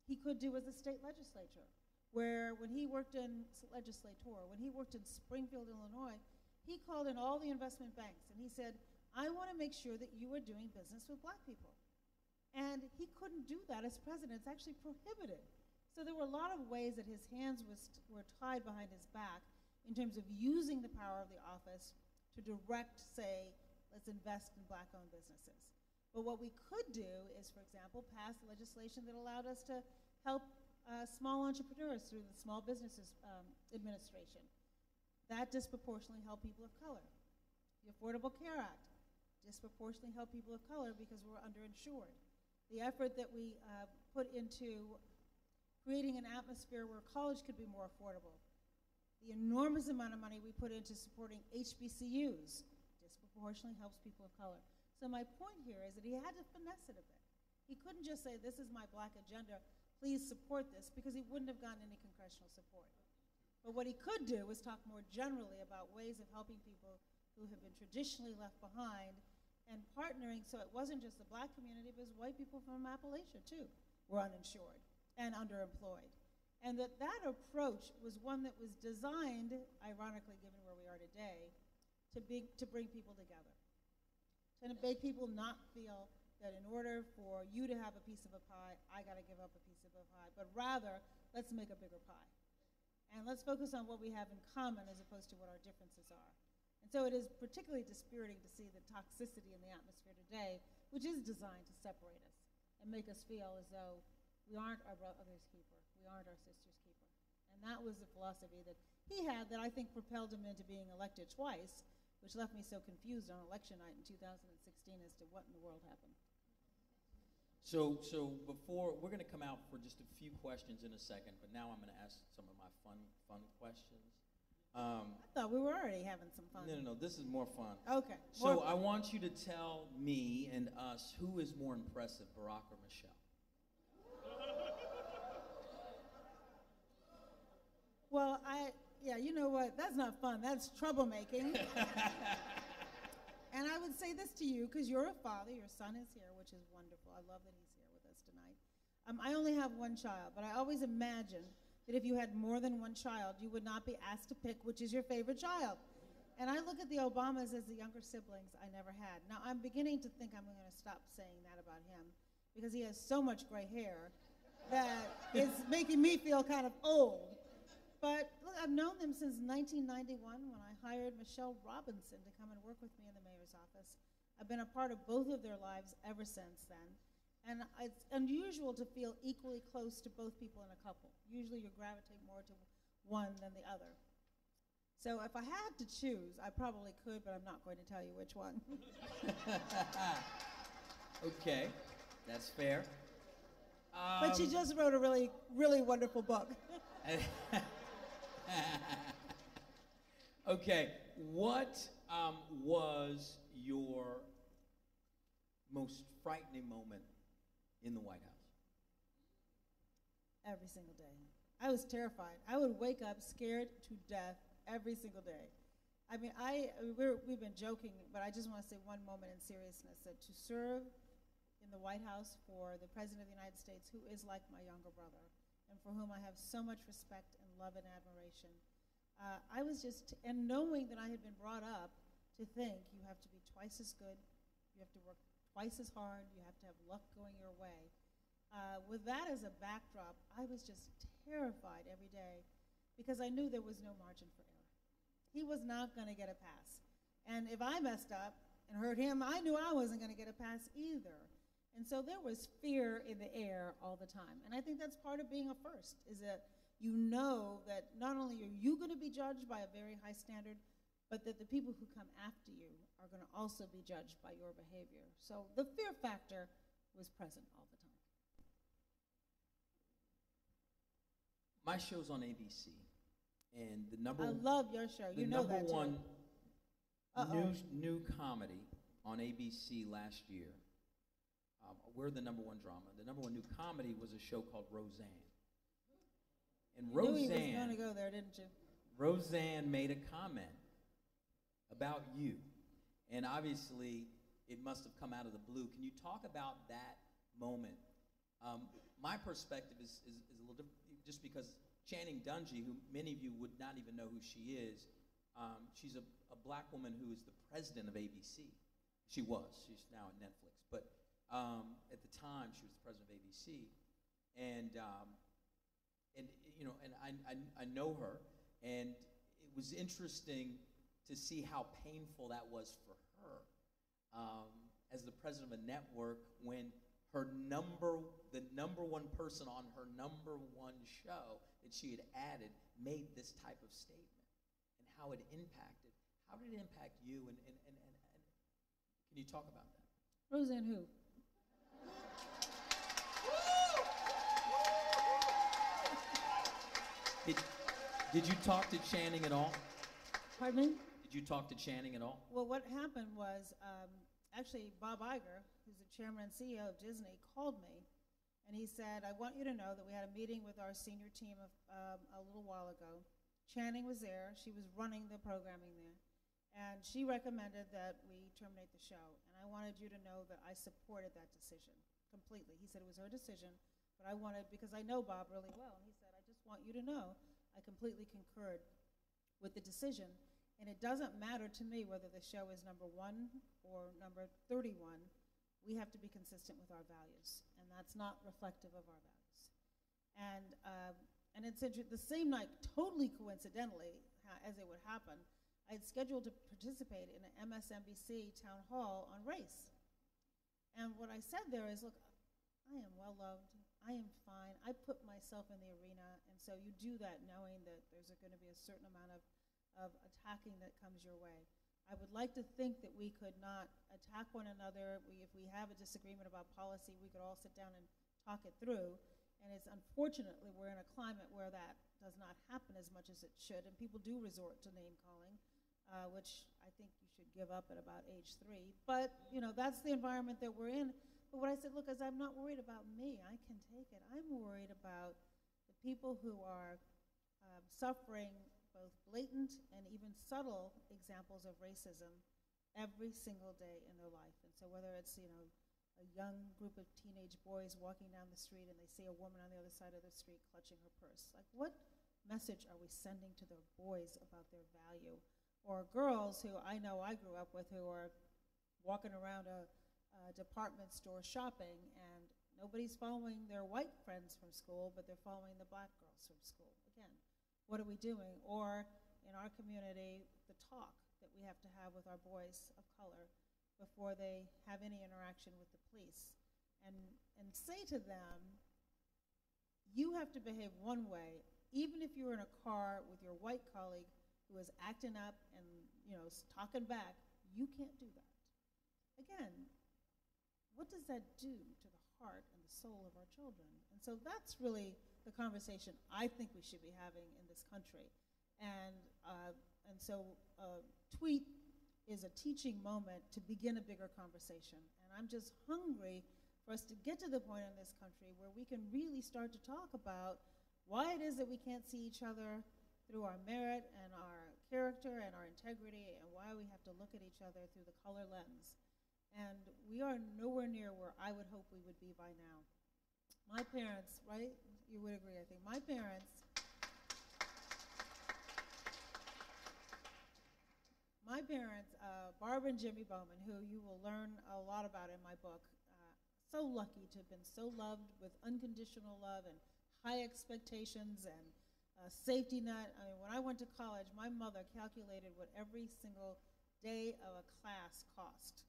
he could do as a state legislature, where when he worked in when he worked in Springfield, Illinois, he called in all the investment banks, and he said, I want to make sure that you are doing business with black people. And he couldn't do that as president. It's actually prohibited. So there were a lot of ways that his hands were tied behind his back in terms of using the power of the office to direct, say, let's invest in black-owned businesses. But what we could do is, for example, pass legislation that allowed us to help small entrepreneurs through the Small Businesses Administration. That disproportionately helped people of color. The Affordable Care Act disproportionately helped people of color because we were underinsured. The effort that we put into creating an atmosphere where college could be more affordable. The enormous amount of money we put into supporting HBCUs disproportionately helps people of color. So my point here is that he had to finesse it a bit. He couldn't just say, this is my black agenda, please support this, because he wouldn't have gotten any congressional support. But what he could do was talk more generally about ways of helping people who have been traditionally left behind and partnering, so it wasn't just the black community, but it was white people from Appalachia too were uninsured and underemployed. And that approach was one that was designed, ironically given where we are today, to bring people together, to make people not feel that in order for you to have a piece of a pie, I got to give up a piece of a pie, but rather, let's make a bigger pie. And let's focus on what we have in common as opposed to what our differences are. And so it is particularly dispiriting to see the toxicity in the atmosphere today, which is designed to separate us and make us feel as though we aren't our brother's keeper, we aren't our sister's keeper. And that was the philosophy that he had that I think propelled him into being elected twice, which left me so confused on election night in 2016 as to what in the world happened. So before, we're going to come out for just a few questions in a second, but now I'm going to ask some of my fun questions. I thought we were already having some fun. No, this is more fun. Okay. So I want you to tell me and us who is more impressive, Barack or Michelle? Well, yeah, you know what? That's not fun. That's troublemaking. And I would say this to you, because you're a father, your son is here, which is wonderful. I love that he's here with us tonight. I only have one child, but I always imagined that if you had more than one child, you would not be asked to pick which is your favorite child. And I look at the Obamas as the younger siblings I never had. Now, I'm beginning to think I'm going to stop saying that about him, because he has so much gray hair that it's making me feel kind of old. But look, I've known them since 1991 when I hired Michelle Robinson to come and work with me in the mayor's office. I've been a part of both of their lives ever since then. And it's unusual to feel equally close to both people in a couple. Usually you gravitate more to one than the other. So if I had to choose, I probably could, but I'm not going to tell you which one. Okay, that's fair. But she just wrote a really, really wonderful book. Okay, what was your most frightening moment in the White House? Every single day. I was terrified. I would wake up scared to death every single day. I mean, we've been joking, but I just want to say one moment in seriousness, that to serve in the White House for the President of the United States, who is like my younger brother, and for whom I have so much respect and love and admiration. I was just, and knowing that I had been brought up to think you have to be twice as good, you have to work twice as hard, you have to have luck going your way. With that as a backdrop, I was just terrified every day because I knew there was no margin for error. He was not going to get a pass. And if I messed up and hurt him, I knew I wasn't going to get a pass either. And so there was fear in the air all the time. And I think that's part of being a first, is that you know that not only are you going to be judged by a very high standard, but that the people who come after you are going to also be judged by your behavior. So the fear factor was present all the time. My show's on ABC, and the number I love your show. You know that too. The number one new comedy on ABC last year. We're the number one drama. The number one new comedy was a show called Roseanne. And you knew he was going to go there, didn't you? Roseanne made a comment about you, and obviously it must have come out of the blue. Can you talk about that moment? My perspective is a little different, just because Channing Dungey, who many of you would not even know who she is, she's a black woman who is the president of ABC. She was. She's now at Netflix. But at the time, she was the president of ABC. And you know, and I know her, and it was interesting to see how painful that was for her as the president of a network, when the number one person on her number one show that she had added made this type of statement, and how it impacted. How did it impact you? And can you talk about that? Roseanne who? Did you talk to Channing at all? Pardon me? Did you talk to Channing at all? Well, what happened was, actually, Bob Iger, who's the chairman and CEO of Disney, called me, and he said, I want you to know that we had a meeting with our senior team a little while ago. Channing was there. She was running the programming there, and she recommended that we terminate the show, and I wanted you to know that I supported that decision completely. He said it was her decision, but I wanted, because I know Bob really well, and he said, I just want you to know I completely concurred with the decision. And it doesn't matter to me whether the show is number 1 or number 31. We have to be consistent with our values, and that's not reflective of our values. And it's the same night, totally coincidentally, as it would happen, I had scheduled to participate in an MSNBC town hall on race. And what I said there is, look, I am well loved. I am fine. I put myself in the arena, and so you do that knowing that there's going to be a certain amount of attacking that comes your way. I would like to think that we could not attack one another. If we have a disagreement about policy, we could all sit down and talk it through. And it's unfortunately we're in a climate where that does not happen as much as it should, and people do resort to name calling, which I think you should give up at about age 3. But that's the environment that we're in. But what I said, look, I'm not worried about me. I can take it. I'm worried about the people who are suffering both blatant and even subtle examples of racism every single day in their life. And so whether it's, a young group of teenage boys walking down the street and they see a woman on the other side of the street clutching her purse. Like, what message are we sending to their boys about their value? Or girls who I know I grew up with who are walking around a department store shopping and nobody's following their white friends from school, but they're following the black girls from school. Again, what are we doing? Or in our community, the talk that we have to have with our boys of color before they have any interaction with the police, and say to them, you have to behave one way, even if you're in a car with your white colleague who is acting up and talking back, you can't do that. Again, what does that do to the heart and the soul of our children? And so that's really the conversation I think we should be having in this country. And so tweet is a teaching moment to begin a bigger conversation. And I'm just hungry for us to get to the point in this country where we can really start to talk about why it is that we can't see each other through our merit and our character and our integrity, and why we have to look at each other through the color lens. And we are nowhere near where I would hope we would be by now. My parents, right? You would agree, I think. My parents, Barbara and Jimmy Bowman, who you will learn a lot about in my book, so lucky to have been so loved with unconditional love and high expectations and safety net. I mean, when I went to college, my mother calculated what every single day of a class cost.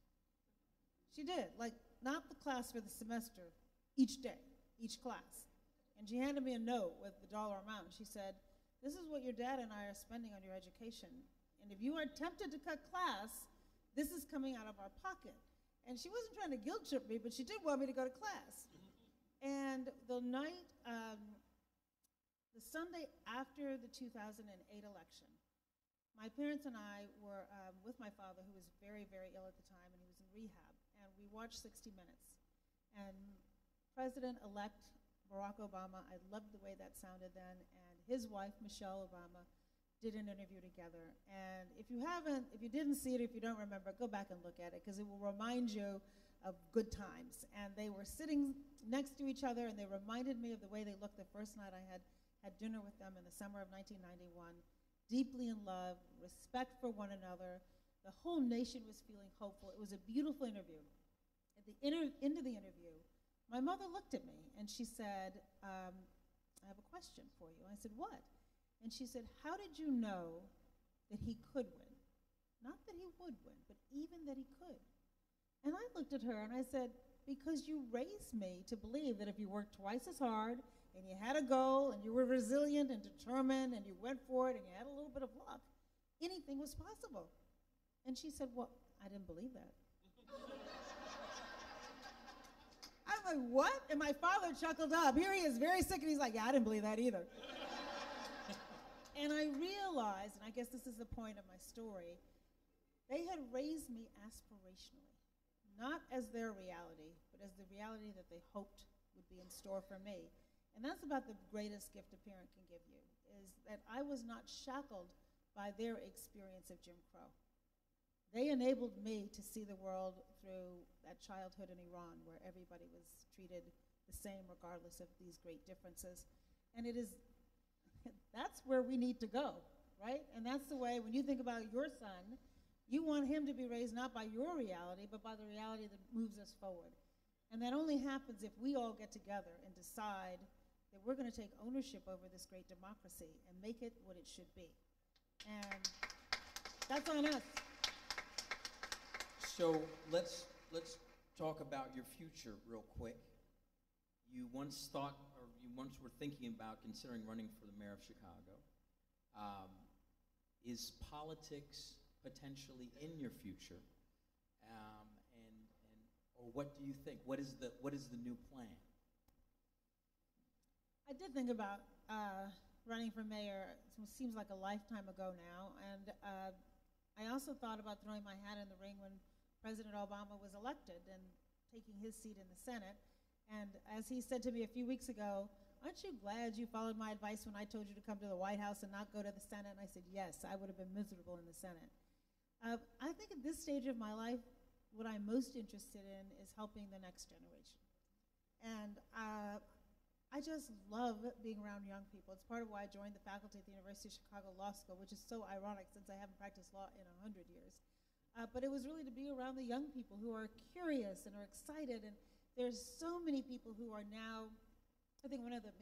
She did, like not the class for the semester, each day, each class. And she handed me a note with the dollar amount. She said, this is what your dad and I are spending on your education. And if you are tempted to cut class, this is coming out of our pocket. And she wasn't trying to guilt trip me, but she did want me to go to class. And the night, the Sunday after the 2008 election, my parents and I were with my father, who was very, very ill at the time, and he was in rehab. And we watched 60 Minutes. And President-elect Barack Obama, I loved the way that sounded then, and his wife, Michelle Obama, did an interview together. And if you didn't see it, if you don't remember, go back and look at it, because it will remind you of good times. And they were sitting next to each other, and they reminded me of the way they looked the first night I had dinner with them in the summer of 1991. Deeply in love, respect for one another. The whole nation was feeling hopeful. It was a beautiful interview. At the end of the interview, my mother looked at me, and she said, I have a question for you. I said, what? And she said, how did you know that he could win? Not that he would win, but even that he could. And I looked at her and I said, because you raised me to believe that if you worked twice as hard and you had a goal and you were resilient and determined and you went for it and you had a little bit of luck, anything was possible. And she said, well, I didn't believe that. I'm like, what? And my father chuckled up. Here he is, very sick, and he's like, yeah, I didn't believe that either. And I realized, and I guess this is the point of my story, they had raised me aspirationally, not as their reality, but as the reality that they hoped would be in store for me. And that's about the greatest gift a parent can give you, is that I was not shackled by their experience of Jim Crow. They enabled me to see the world through that childhood in Iran, where everybody was treated the same regardless of these great differences. And that's where we need to go, right? And that's the way, when you think about your son, you want him to be raised not by your reality, but by the reality that moves us forward. And that only happens if we all get together and decide that we're going to take ownership over this great democracy and make it what it should be. And that's on us. So let's talk about your future real quick. You once thought, or you once were thinking about considering running for the mayor of Chicago. Is politics potentially in your future? Or what do you think? What is the new plan? I did think about running for mayor. It seems like a lifetime ago now. And I also thought about throwing my hat in the ring when President Obama was elected and taking his seat in the Senate. And as he said to me a few weeks ago, aren't you glad you followed my advice when I told you to come to the White House and not go to the Senate? And I said, yes, I would have been miserable in the Senate. I think at this stage of my life, what I'm most interested in is helping the next generation. And I just love being around young people. It's part of why I joined the faculty at the University of Chicago Law School, which is so ironic since I haven't practiced law in 100 years. But it was really to be around the young people who are curious and are excited. And there's so many people who are now, I think one of the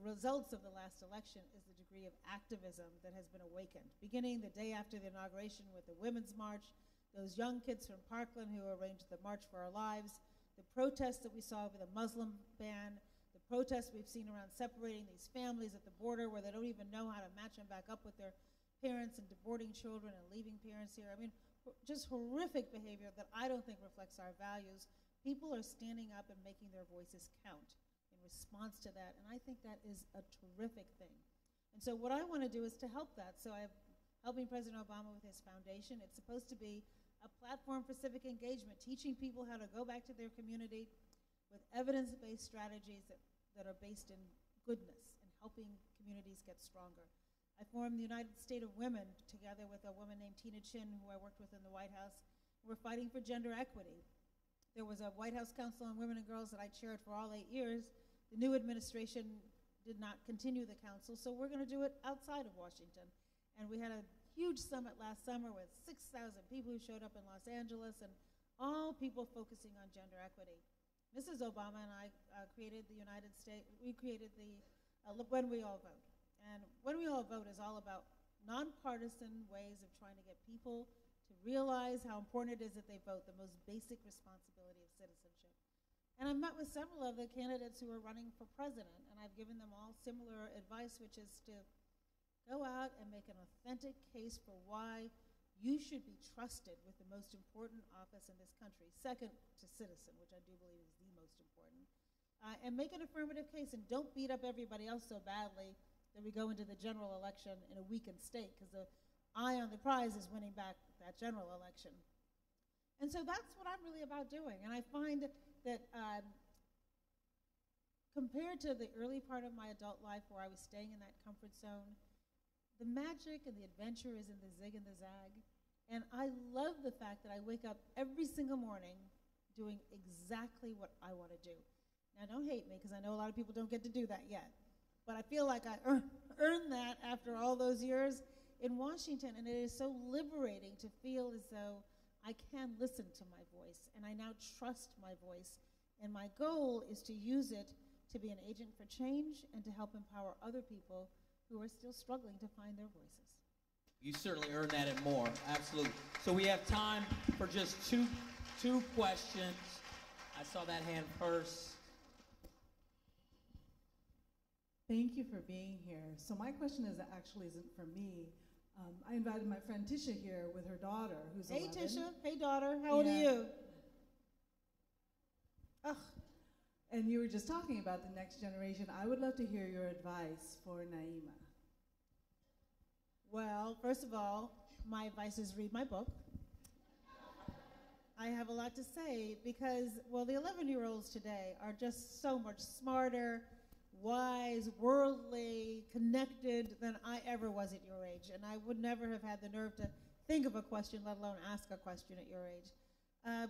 results of the last election is the degree of activism that has been awakened. Beginning the day after the inauguration with the Women's March, those young kids from Parkland who arranged the March for Our Lives, the protests that we saw over the Muslim ban, the protests we've seen around separating these families at the border where they don't even know how to match them back up with their parents and deporting children and leaving parents here. I mean, just horrific behavior that I don't think reflects our values. People are standing up and making their voices count in response to that, and I think that is a terrific thing. And so what I want to do is to help that. So I'm helping President Obama with his foundation. It's supposed to be a platform for civic engagement, teaching people how to go back to their community with evidence-based strategies that are based in goodness and helping communities get stronger. I formed the United State of Women together with a woman named Tina Chin, who I worked with in the White House. We're fighting for gender equity. There was a White House Council on Women and Girls that I chaired for all 8 years. The new administration did not continue the council, so we're going to do it outside of Washington. And we had a huge summit last summer with 6,000 people who showed up in Los Angeles, and all people focusing on gender equity. Mrs. Obama and I created the United States, we created the When We All Vote. And When We All Vote is all about nonpartisan ways of trying to get people to realize how important it is that they vote, the most basic responsibility of citizenship. And I've met with several of the candidates who are running for president, and I've given them all similar advice, which is to go out and make an authentic case for why you should be trusted with the most important office in this country, second to citizen, which I do believe is the most important, and make an affirmative case, and don't beat up everybody else so badly that we go into the general election in a weakened state, because the eye on the prize is winning back that general election. And so that's what I'm really about doing. And I find that compared to the early part of my adult life where I was staying in that comfort zone, the magic and the adventure is in the zig and the zag. And I love the fact that I wake up every single morning doing exactly what I want to do. Now, don't hate me, because I know a lot of people don't get to do that yet. But I feel like I earned that after all those years in Washington, and it is so liberating to feel as though I can listen to my voice, and I now trust my voice. And my goal is to use it to be an agent for change and to help empower other people who are still struggling to find their voices. You certainly earned that and more, absolutely. So we have time for just two questions. I saw that hand first. Thank you for being here. So my question actually isn't for me. I invited my friend Tisha here with her daughter, who's 11. Hey, Tisha. Hey, daughter. How old are you? Ugh. And you were just talking about the next generation. I would love to hear your advice for Naima. Well, first of all, my advice is read my book. I have a lot to say because, well, the 11-year-olds today are just so much smarter, wise, worldly, connected than I ever was at your age. And I would never have had the nerve to think of a question, let alone ask a question at your age.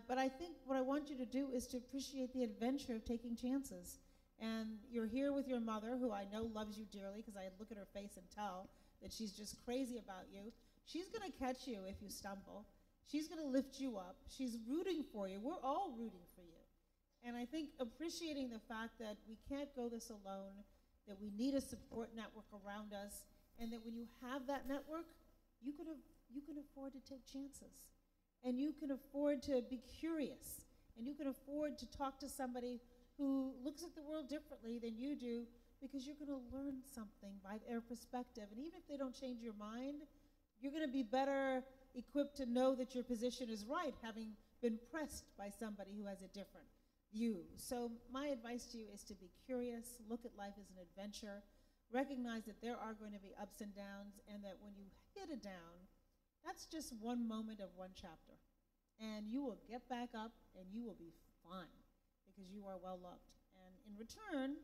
But I think what I want you to do is to appreciate the adventure of taking chances And you're here with your mother, who I know loves you dearly, because I look at her face and tell that she's just crazy about you. She's going to catch you if you stumble. She's going to lift you up. She's rooting for you. We're all rooting for you. And I think appreciating the fact that we can't go this alone, that we need a support network around us, and that when you have that network, you can afford to take chances. And you can afford to be curious. And you can afford to talk to somebody who looks at the world differently than you do, because you're going to learn something by their perspective. And even if they don't change your mind, you're going to be better equipped to know that your position is right, having been pressed by somebody who has a different view. So my advice to you is to be curious, look at life as an adventure, recognize that there are going to be ups and downs, and that when you hit a down, that's just one moment of one chapter. And you will get back up and you will be fine, because you are well loved. And in return,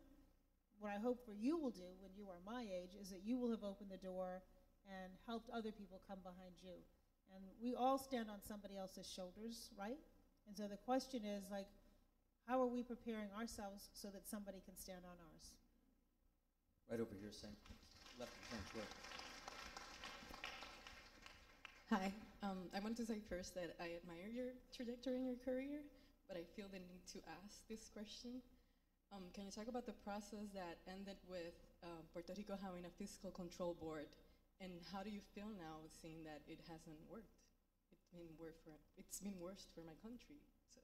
what I hope for you will do when you are my age is that you will have opened the door and helped other people come behind you. And we all stand on somebody else's shoulders, right? And so the question is, like, how are we preparing ourselves so that somebody can stand on ours? Right over here, same left and same square. Hi. I want to say first that I admire your trajectory in your career, but I feel the need to ask this question. Can you talk about the process that ended with Puerto Rico having a fiscal control board, and how do you feel now seeing that it hasn't worked? It's been worse for my country. So.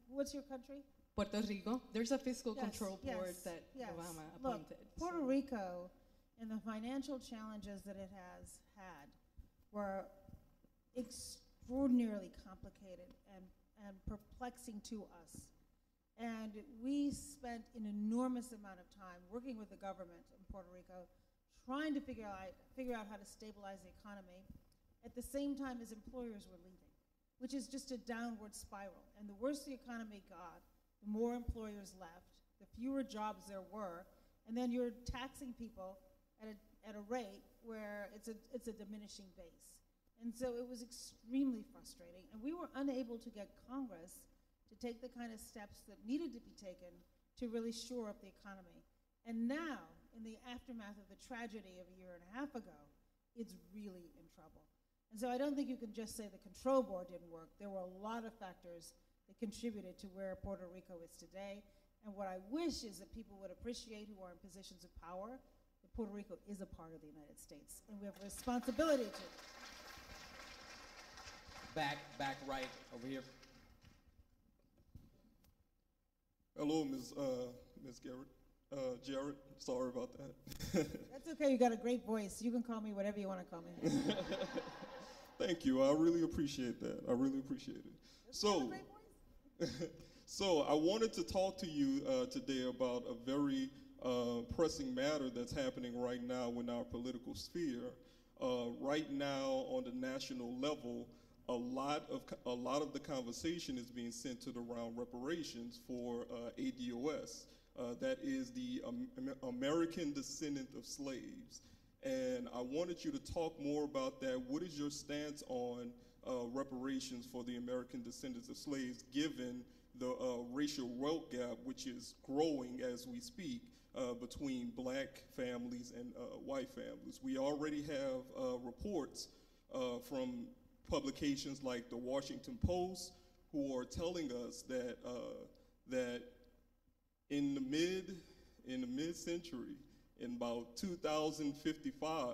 What's your country? Puerto Rico. There's a fiscal control board that yes. Obama Look, appointed. Puerto Rico and the financial challenges that it has had were extraordinarily complicated and perplexing to us. And we spent an enormous amount of time working with the government in Puerto Rico, trying to figure out how to stabilize the economy at the same time as employers were leaving, which is just a downward spiral. And the worse the economy got, the more employers left, the fewer jobs there were, and then you're taxing people at a rate where it's a diminishing base. And so it was extremely frustrating, and we were unable to get Congress to take the kind of steps that needed to be taken to really shore up the economy. And now, in the aftermath of the tragedy of a year and a half ago, it's really in trouble. And so I don't think you can just say the control board didn't work. There were a lot of factors that contributed to where Puerto Rico is today. And what I wish is that people would appreciate, who are in positions of power, that Puerto Rico is a part of the United States, and we have a responsibility to. Back right over here. Hello, Ms. Jarrett. Sorry about that. That's okay. You got a great voice. You can call me whatever you want to call me. Thank you. I really appreciate that. I really appreciate it. So, so I wanted to talk to you today about a very pressing matter that's happening right now in our political sphere. Right now, on the national level, a lot of the conversation is being centered around reparations for ADOS. That is the American descendant of slaves. And I wanted you to talk more about that. What is your stance on reparations for the American descendants of slaves, given the racial wealth gap, which is growing as we speak, between black families and white families? We already have reports from publications like the Washington Post, who are telling us that that in the mid-century, in about 2055,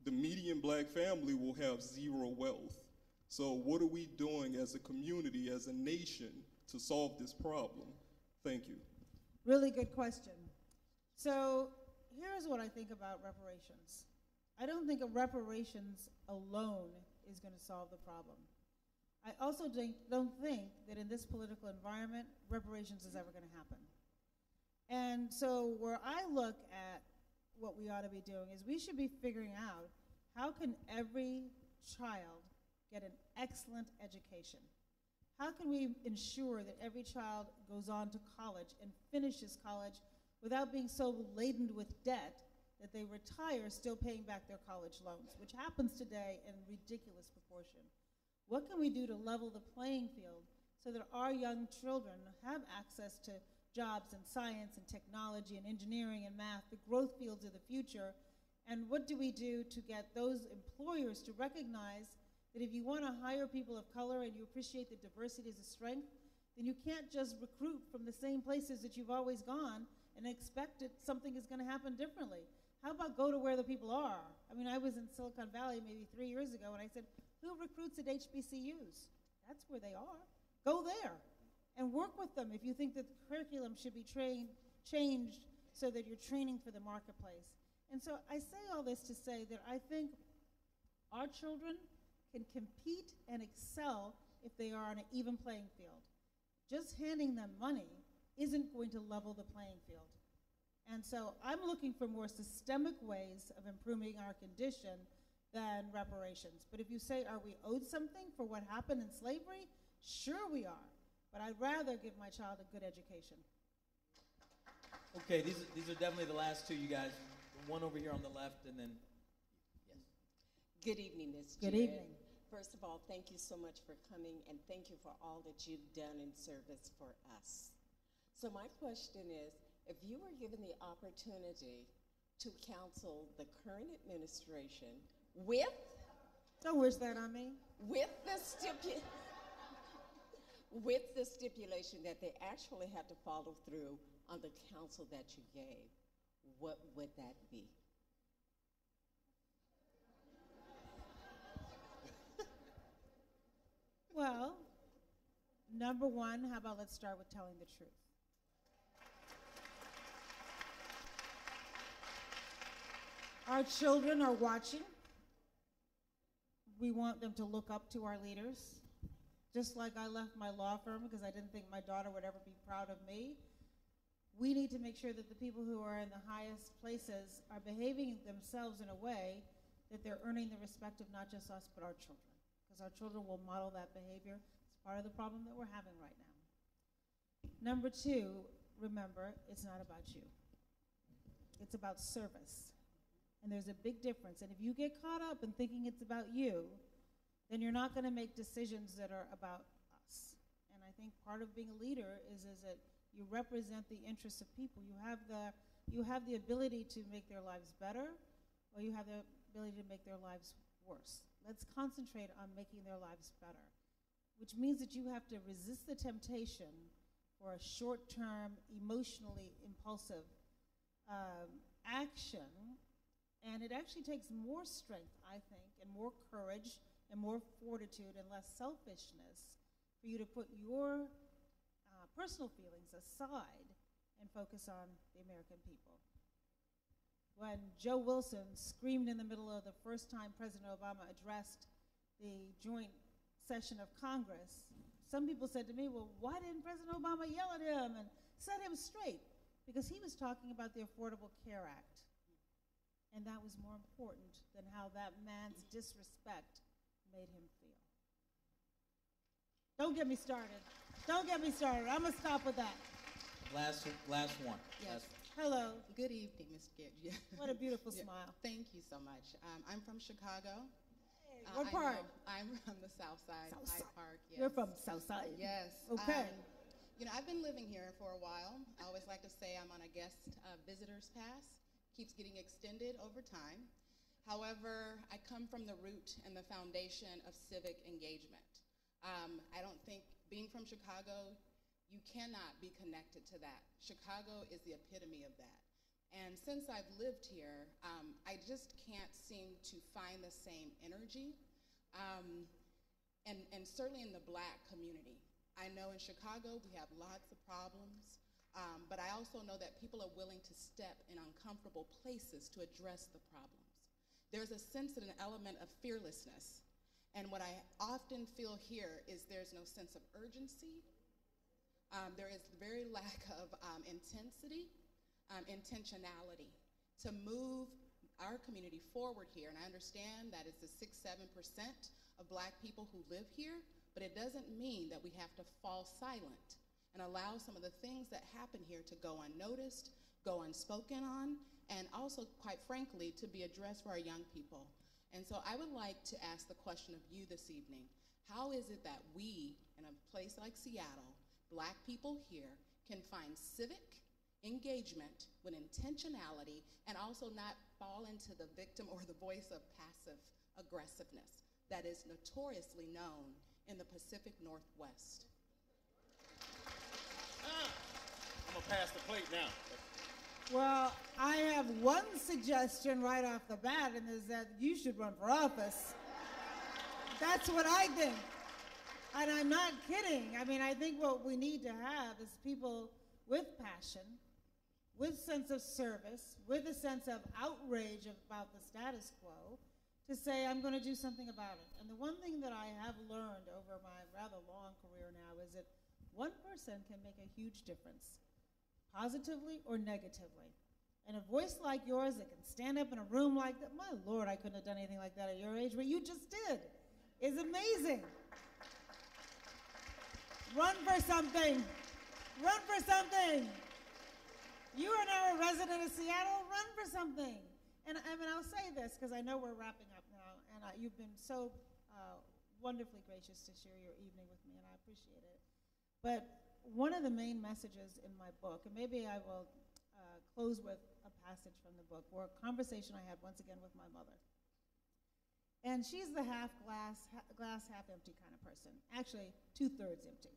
the median black family will have zero wealth. So what are we doing as a community, as a nation, to solve this problem? Thank you. Really good question. So here's what I think about reparations. I don't think reparations alone is going to solve the problem. I also don't think that in this political environment, reparations is ever going to happen. And so where I look at what we ought to be doing is we should be figuring out, how can every child get an excellent education? How can we ensure that every child goes on to college and finishes college without being so laden with debt that they retire still paying back their college loans, which happens today in ridiculous proportion? What can we do to level the playing field so that our young children have access to jobs in science and technology and engineering and math, the growth fields of the future. And what do we do to get those employers to recognize that if you want to hire people of color and you appreciate the diversity as a strength, then you can't just recruit from the same places that you've always gone and expect that something is going to happen differently. How about go to where the people are? I mean, I was in Silicon Valley maybe 3 years ago, and I said, who recruits at HBCUs? That's where they are. Go there and work with them if you think that the curriculum should be changed so that you're training for the marketplace. And so I say all this to say that I think our children can compete and excel if they are on an even playing field. Just handing them money isn't going to level the playing field. And so I'm looking for more systemic ways of improving our condition than reparations. But if you say, are we owed something for what happened in slavery? Sure we are. But I'd rather give my child a good education. Okay, these are definitely the last two, you guys. One over here on the left, and then, yes. Good evening, Ms. Good Jarrett. evening. First of all, thank you so much for coming, and thank you for all that you've done in service for us. So my question is, if you were given the opportunity to counsel the current administration with... Don't wish that on me. With the stipulation that they actually had to follow through on the counsel that you gave, what would that be? Well, number one, how about let's start with telling the truth. Our children are watching. We want them to look up to our leaders. Just like I left my law firm because I didn't think my daughter would ever be proud of me, we need to make sure that the people who are in the highest places are behaving themselves in a way that they're earning the respect of not just us, but our children. Because our children will model that behavior. It's part of the problem that we're having right now. Number two, remember, it's not about you. It's about service. And there's a big difference. And if you get caught up in thinking it's about you, then you're not going to make decisions that are about us. And I think part of being a leader is that you represent the interests of people. You have the ability to make their lives better, or you have the ability to make their lives worse. Let's concentrate on making their lives better, which means that you have to resist the temptation for a short-term, emotionally impulsive action. And it actually takes more strength, I think, and more courage and more fortitude and less selfishness for you to put your personal feelings aside and focus on the American people. When Joe Wilson screamed in the middle of the first time President Obama addressed the joint session of Congress, some people said to me, well, why didn't President Obama yell at him and set him straight? Because he was talking about the Affordable Care Act. And that was more important than how that man's disrespect made him feel. Don't get me started. Don't get me started. I'm going to stop with that. Last one. Yes. Hello. Good evening, Ms. Garrett. What a beautiful smile. Thank you so much. I'm from Chicago. Hey, what part? I'm from the South Side, Hyde Park. Yes. You're from South Side? Yes. Okay. I've been living here for a while. I always like to say I'm on a guest visitor's pass. Keeps getting extended over time. However, I come from the root and the foundation of civic engagement. I don't think, being from Chicago, you cannot be connected to that. Chicago is the epitome of that. And since I've lived here, I just can't seem to find the same energy, and certainly in the Black community. I know in Chicago we have lots of problems, but I also know that people are willing to step in uncomfortable places to address the problems. There's a sense and an element of fearlessness. And what I often feel here is there's no sense of urgency. There is very lack of intensity, intentionality to move our community forward here. And I understand that it's the 6-7% of Black people who live here, but it doesn't mean that we have to fall silent and allow some of the things that happen here to go unnoticed, go unspoken on, and also, quite frankly, to be addressed for our young people. And so I would like to ask the question of you this evening. How is it that we, in a place like Seattle, Black people here, can find civic engagement with intentionality and also not fall into the victim or the voice of passive aggressiveness that is notoriously known in the Pacific Northwest. I'm gonna pass the plate now. Well, I have one suggestion right off the bat, and is that you should run for office. That's what I think. And I'm not kidding. I mean, I think what we need to have is people with passion, with sense of service, with a sense of outrage about the status quo, to say, I'm going to do something about it. And the one thing that I have learned over my rather long career now is that one person can make a huge difference, positively or negatively. And a voice like yours that can stand up in a room like that, my Lord, I couldn't have done anything like that at your age, but you just did, is amazing. Run for something. Run for something. You are now a resident of Seattle. Run for something. And I mean, I'll say this because I know we're wrapping up now, and you've been so wonderfully gracious to share your evening with me, and I appreciate it. But one of the main messages in my book, and maybe I will close with a passage from the book, or a conversation I had once again with my mother. And she's the half glass, half empty kind of person. Actually, 2/3 empty.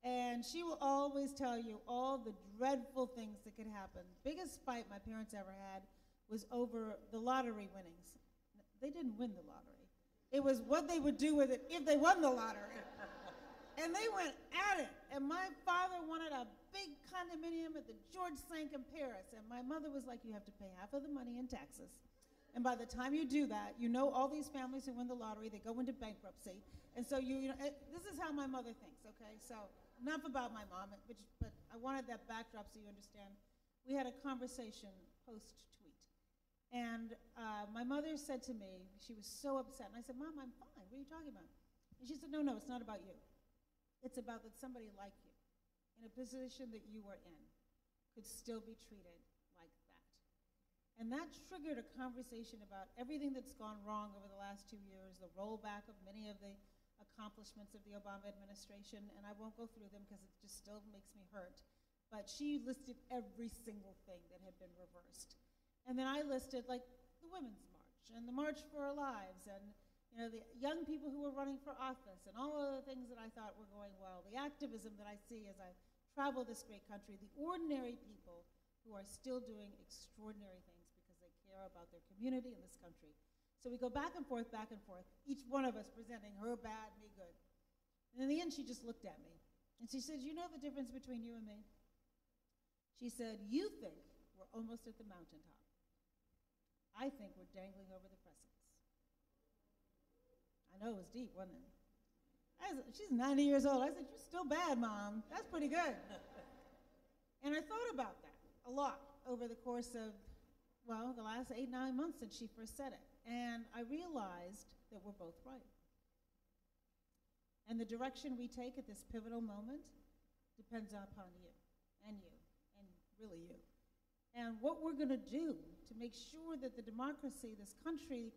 And she will always tell you all the dreadful things that could happen. Biggest fight my parents ever had was over the lottery winnings. They didn't win the lottery. It was what they would do with it if they won the lottery. And they went at it. And my father wanted a big condominium at the George Cinq in Paris. And my mother was like, you have to pay half of the money in taxes. And by the time you do that, you know all these families who win the lottery, they go into bankruptcy. And so this is how my mother thinks, okay? So enough about my mom, but I wanted that backdrop so you understand. We had a conversation post-tweet. And my mother said to me, she was so upset. And I said, Mom, I'm fine. What are you talking about? And she said, no, it's not about you. It's about that somebody like you, in a position that you were in, could still be treated like that. And that triggered a conversation about everything that's gone wrong over the last 2 years, the rollback of many of the accomplishments of the Obama administration, and I won't go through them because it just still makes me hurt. But she listed every single thing that had been reversed. And then I listed, like, the Women's March and the March for Our Lives and the young people who were running for office and all of the things that I thought were going well, the activism that I see as I travel this great country, the ordinary people who are still doing extraordinary things because they care about their community and this country. So we go back and forth, each one of us presenting her bad, me good. And in the end, she just looked at me. And she said, you know the difference between you and me? She said, you think we're almost at the mountaintop. I think we're dangling over the precipice. I know it was deep, wasn't it? She's 90 years old. I said, you're still bad, Mom. That's pretty good. And I thought about that a lot over the course of, the last 8-9 months since she first said it. And I realized that we're both right. And the direction we take at this pivotal moment depends upon you, and really you. And what we're going to do to make sure that the democracy, this country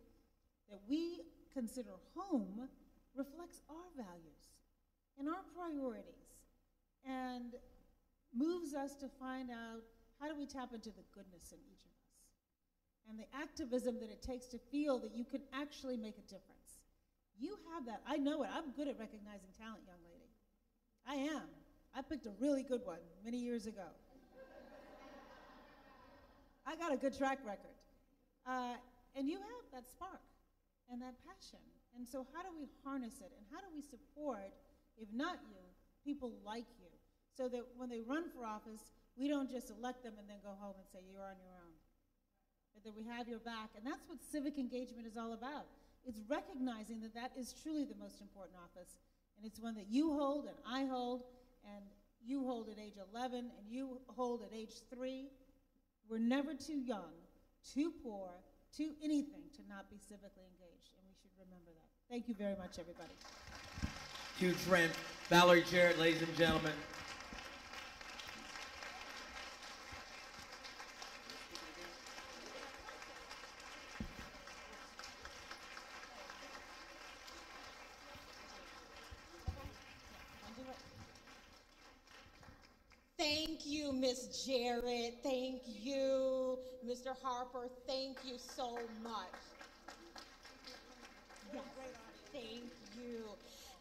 that we consider home, reflects our values and our priorities and moves us to find out how do we tap into the goodness in each of us and the activism that it takes to feel that you can actually make a difference. You have that. I know it. I'm good at recognizing talent, young lady. I am. I picked a really good one many years ago. I got a good track record. And you have that spark and that passion. And so how do we harness it? And how do we support, if not you, people like you, so that when they run for office, we don't just elect them and then go home and say, you're on your own. But that we have your back. And that's what civic engagement is all about. It's recognizing that that is truly the most important office. And it's one that you hold and I hold, and you hold at age 11 and you hold at age 3. We're never too young, too poor, too anything to not be civically engaged, and we should remember that. Thank you very much, everybody. Huge friend, Valerie Jarrett, ladies and gentlemen. Thank you, Miss Jarrett. Thank you, Mr. Harper. Thank you so much. Yes, thank you.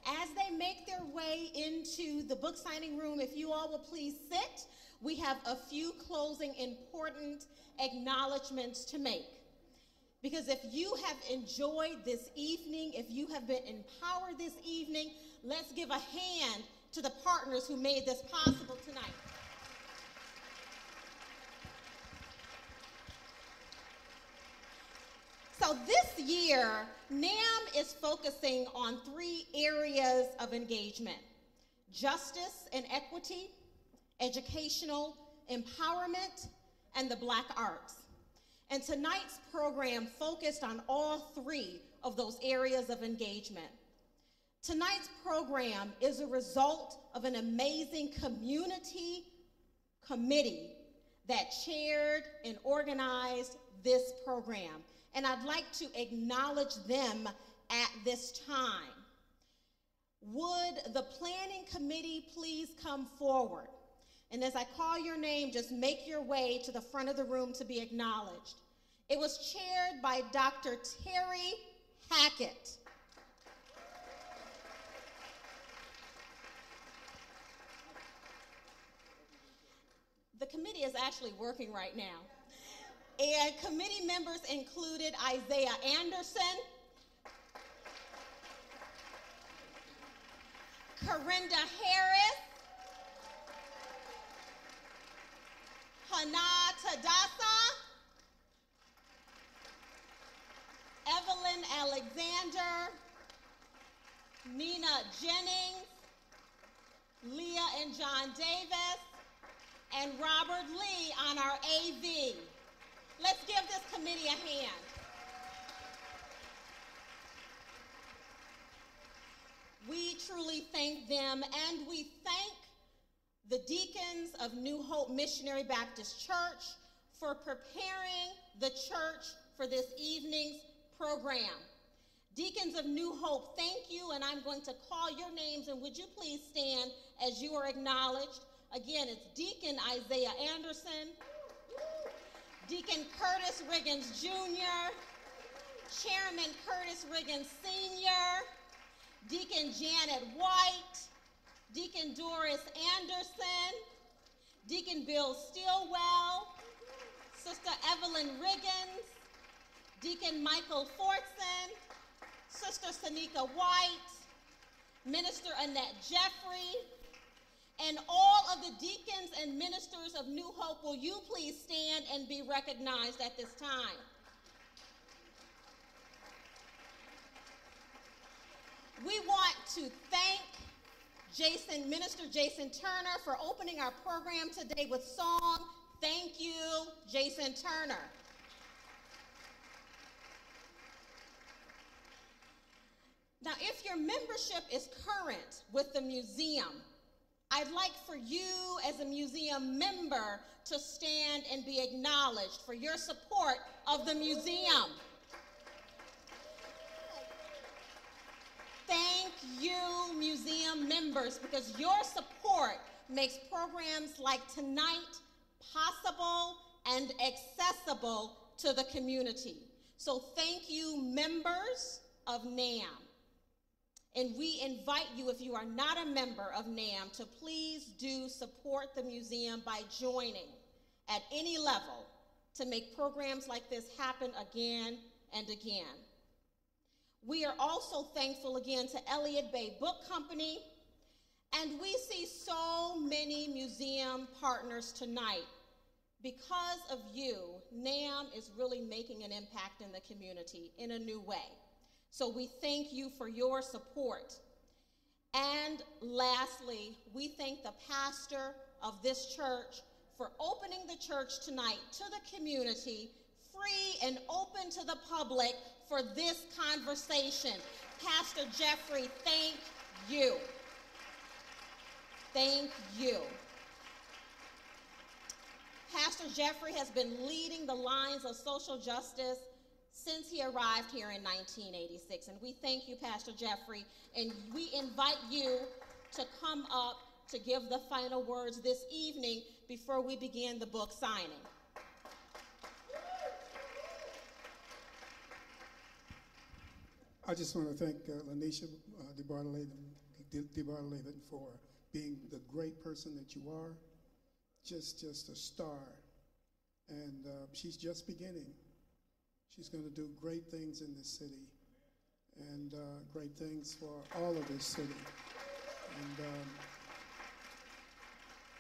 As they make their way into the book signing room, if you all will please sit, we have a few closing important acknowledgments to make. Because if you have enjoyed this evening, if you have been empowered this evening, let's give a hand to the partners who made this possible tonight. So this year, NAM is focusing on 3 areas of engagement: justice and equity, educational empowerment, and the Black arts. And tonight's program focused on all 3 of those areas of engagement. Tonight's program is a result of an amazing community committee that chaired and organized this program. And I'd like to acknowledge them at this time. Would the planning committee please come forward? And as I call your name, just make your way to the front of the room to be acknowledged. It was chaired by Dr. Terry Hackett. The committee is actually working right now. And committee members included Isaiah Anderson, Corinda Harris, Hana Tadasa, Evelyn Alexander, Nina Jennings, Leah and John Davis, and Robert Lee on our AV. Let's give this committee a hand. We truly thank them, and we thank the deacons of New Hope Missionary Baptist Church for preparing the church for this evening's program. Deacons of New Hope, thank you, and I'm going to call your names, and would you please stand as you are acknowledged. Again, it's Deacon Isaiah Anderson, Deacon Curtis Riggins Jr., Chairman Curtis Riggins Sr., Deacon Janet White, Deacon Doris Anderson, Deacon Bill Stillwell, Sister Evelyn Riggins, Deacon Michael Fortson, Sister Sanika White, Minister Annette Jeffrey, and all of the deacons and ministers of New Hope, will you please stand and be recognized at this time? We want to thank Minister Jason Turner for opening our program today with song. Thank you, Jason Turner. Now, if your membership is current with the museum, I'd like for you as a museum member to stand and be acknowledged for your support of the museum. Thank you, museum members, because your support makes programs like tonight possible and accessible to the community. So thank you, members of NAM. And we invite you, if you are not a member of NAM, to please do support the museum by joining at any level to make programs like this happen again and again. We are also thankful again to Elliott Bay Book Company, and we see so many museum partners tonight. Because of you, NAM is really making an impact in the community in a new way. So we thank you for your support. And lastly, we thank the pastor of this church for opening the church tonight to the community, free and open to the public for this conversation. Pastor Jeffrey, thank you. Thank you. Pastor Jeffrey has been leading the lines of social justice since he arrived here in 1986. And we thank you, Pastor Jeffrey, and we invite you to come up to give the final words this evening before we begin the book signing. I just want to thank Lanisha DeBartoleta for being the great person that you are, just a star. And she's just beginning. She's going to do great things in this city and great things for all of this city. And,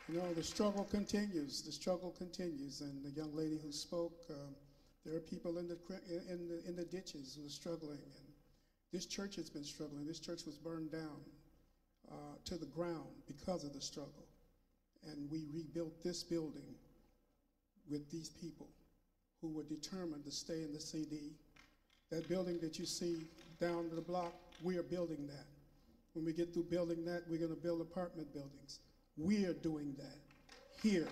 you know, the struggle continues. The struggle continues. And the young lady who spoke, there are people in the ditches who are struggling. And this church has been struggling. This church was burned down to the ground because of the struggle. And we rebuilt this building with these people who were determined to stay in the CD. That building that you see down the block, we are building that. When we get through building that, we're going to build apartment buildings. We are doing that here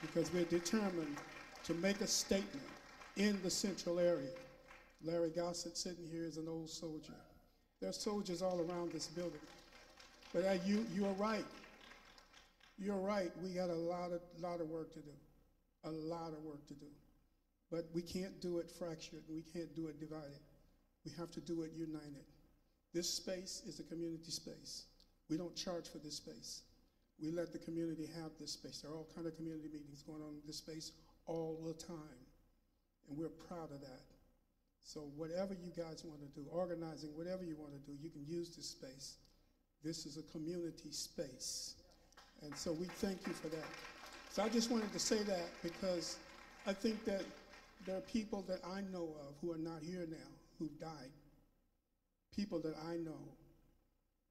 because we're determined to make a statement in the central area. Larry Gossett sitting here is an old soldier. There are soldiers all around this building. But you are right. You're right. We got a lot of work to do. A lot of work to do. But we can't do it fractured. We can't do it divided. We have to do it united. This space is a community space. We don't charge for this space. We let the community have this space. There are all kinds of community meetings going on in this space all the time. And we're proud of that. So whatever you guys want to do, organizing, whatever you want to do, you can use this space. This is a community space. And so we thank you for that. So I just wanted to say that because I think that there are people that I know of who are not here now, who've died. People that I know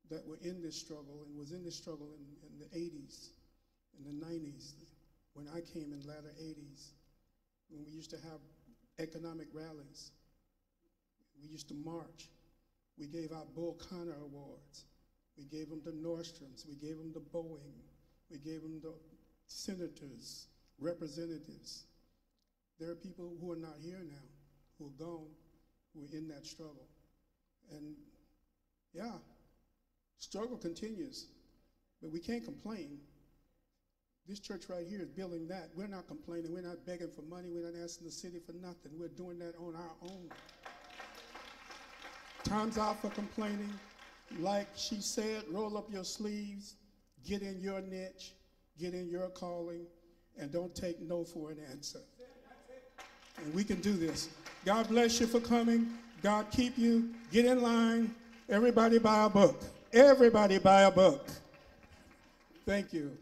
that were in this struggle and was in this struggle in the 80s, in the 90s, when I came in latter 80s, when we used to have economic rallies. We used to march. We gave out Bull Connor Awards. We gave them to Nordstroms. We gave them to Boeing. We gave them to senators, representatives. There are people who are not here now, who are gone, who are in that struggle. And yeah, struggle continues, but we can't complain. This church right here is building that. We're not complaining. We're not begging for money. We're not asking the city for nothing. We're doing that on our own. Time's out for complaining. Like she said, roll up your sleeves, get in your niche, get in your calling, and don't take no for an answer. And we can do this. God bless you for coming. God keep you. Get in line. Everybody buy a book. Everybody buy a book. Thank you.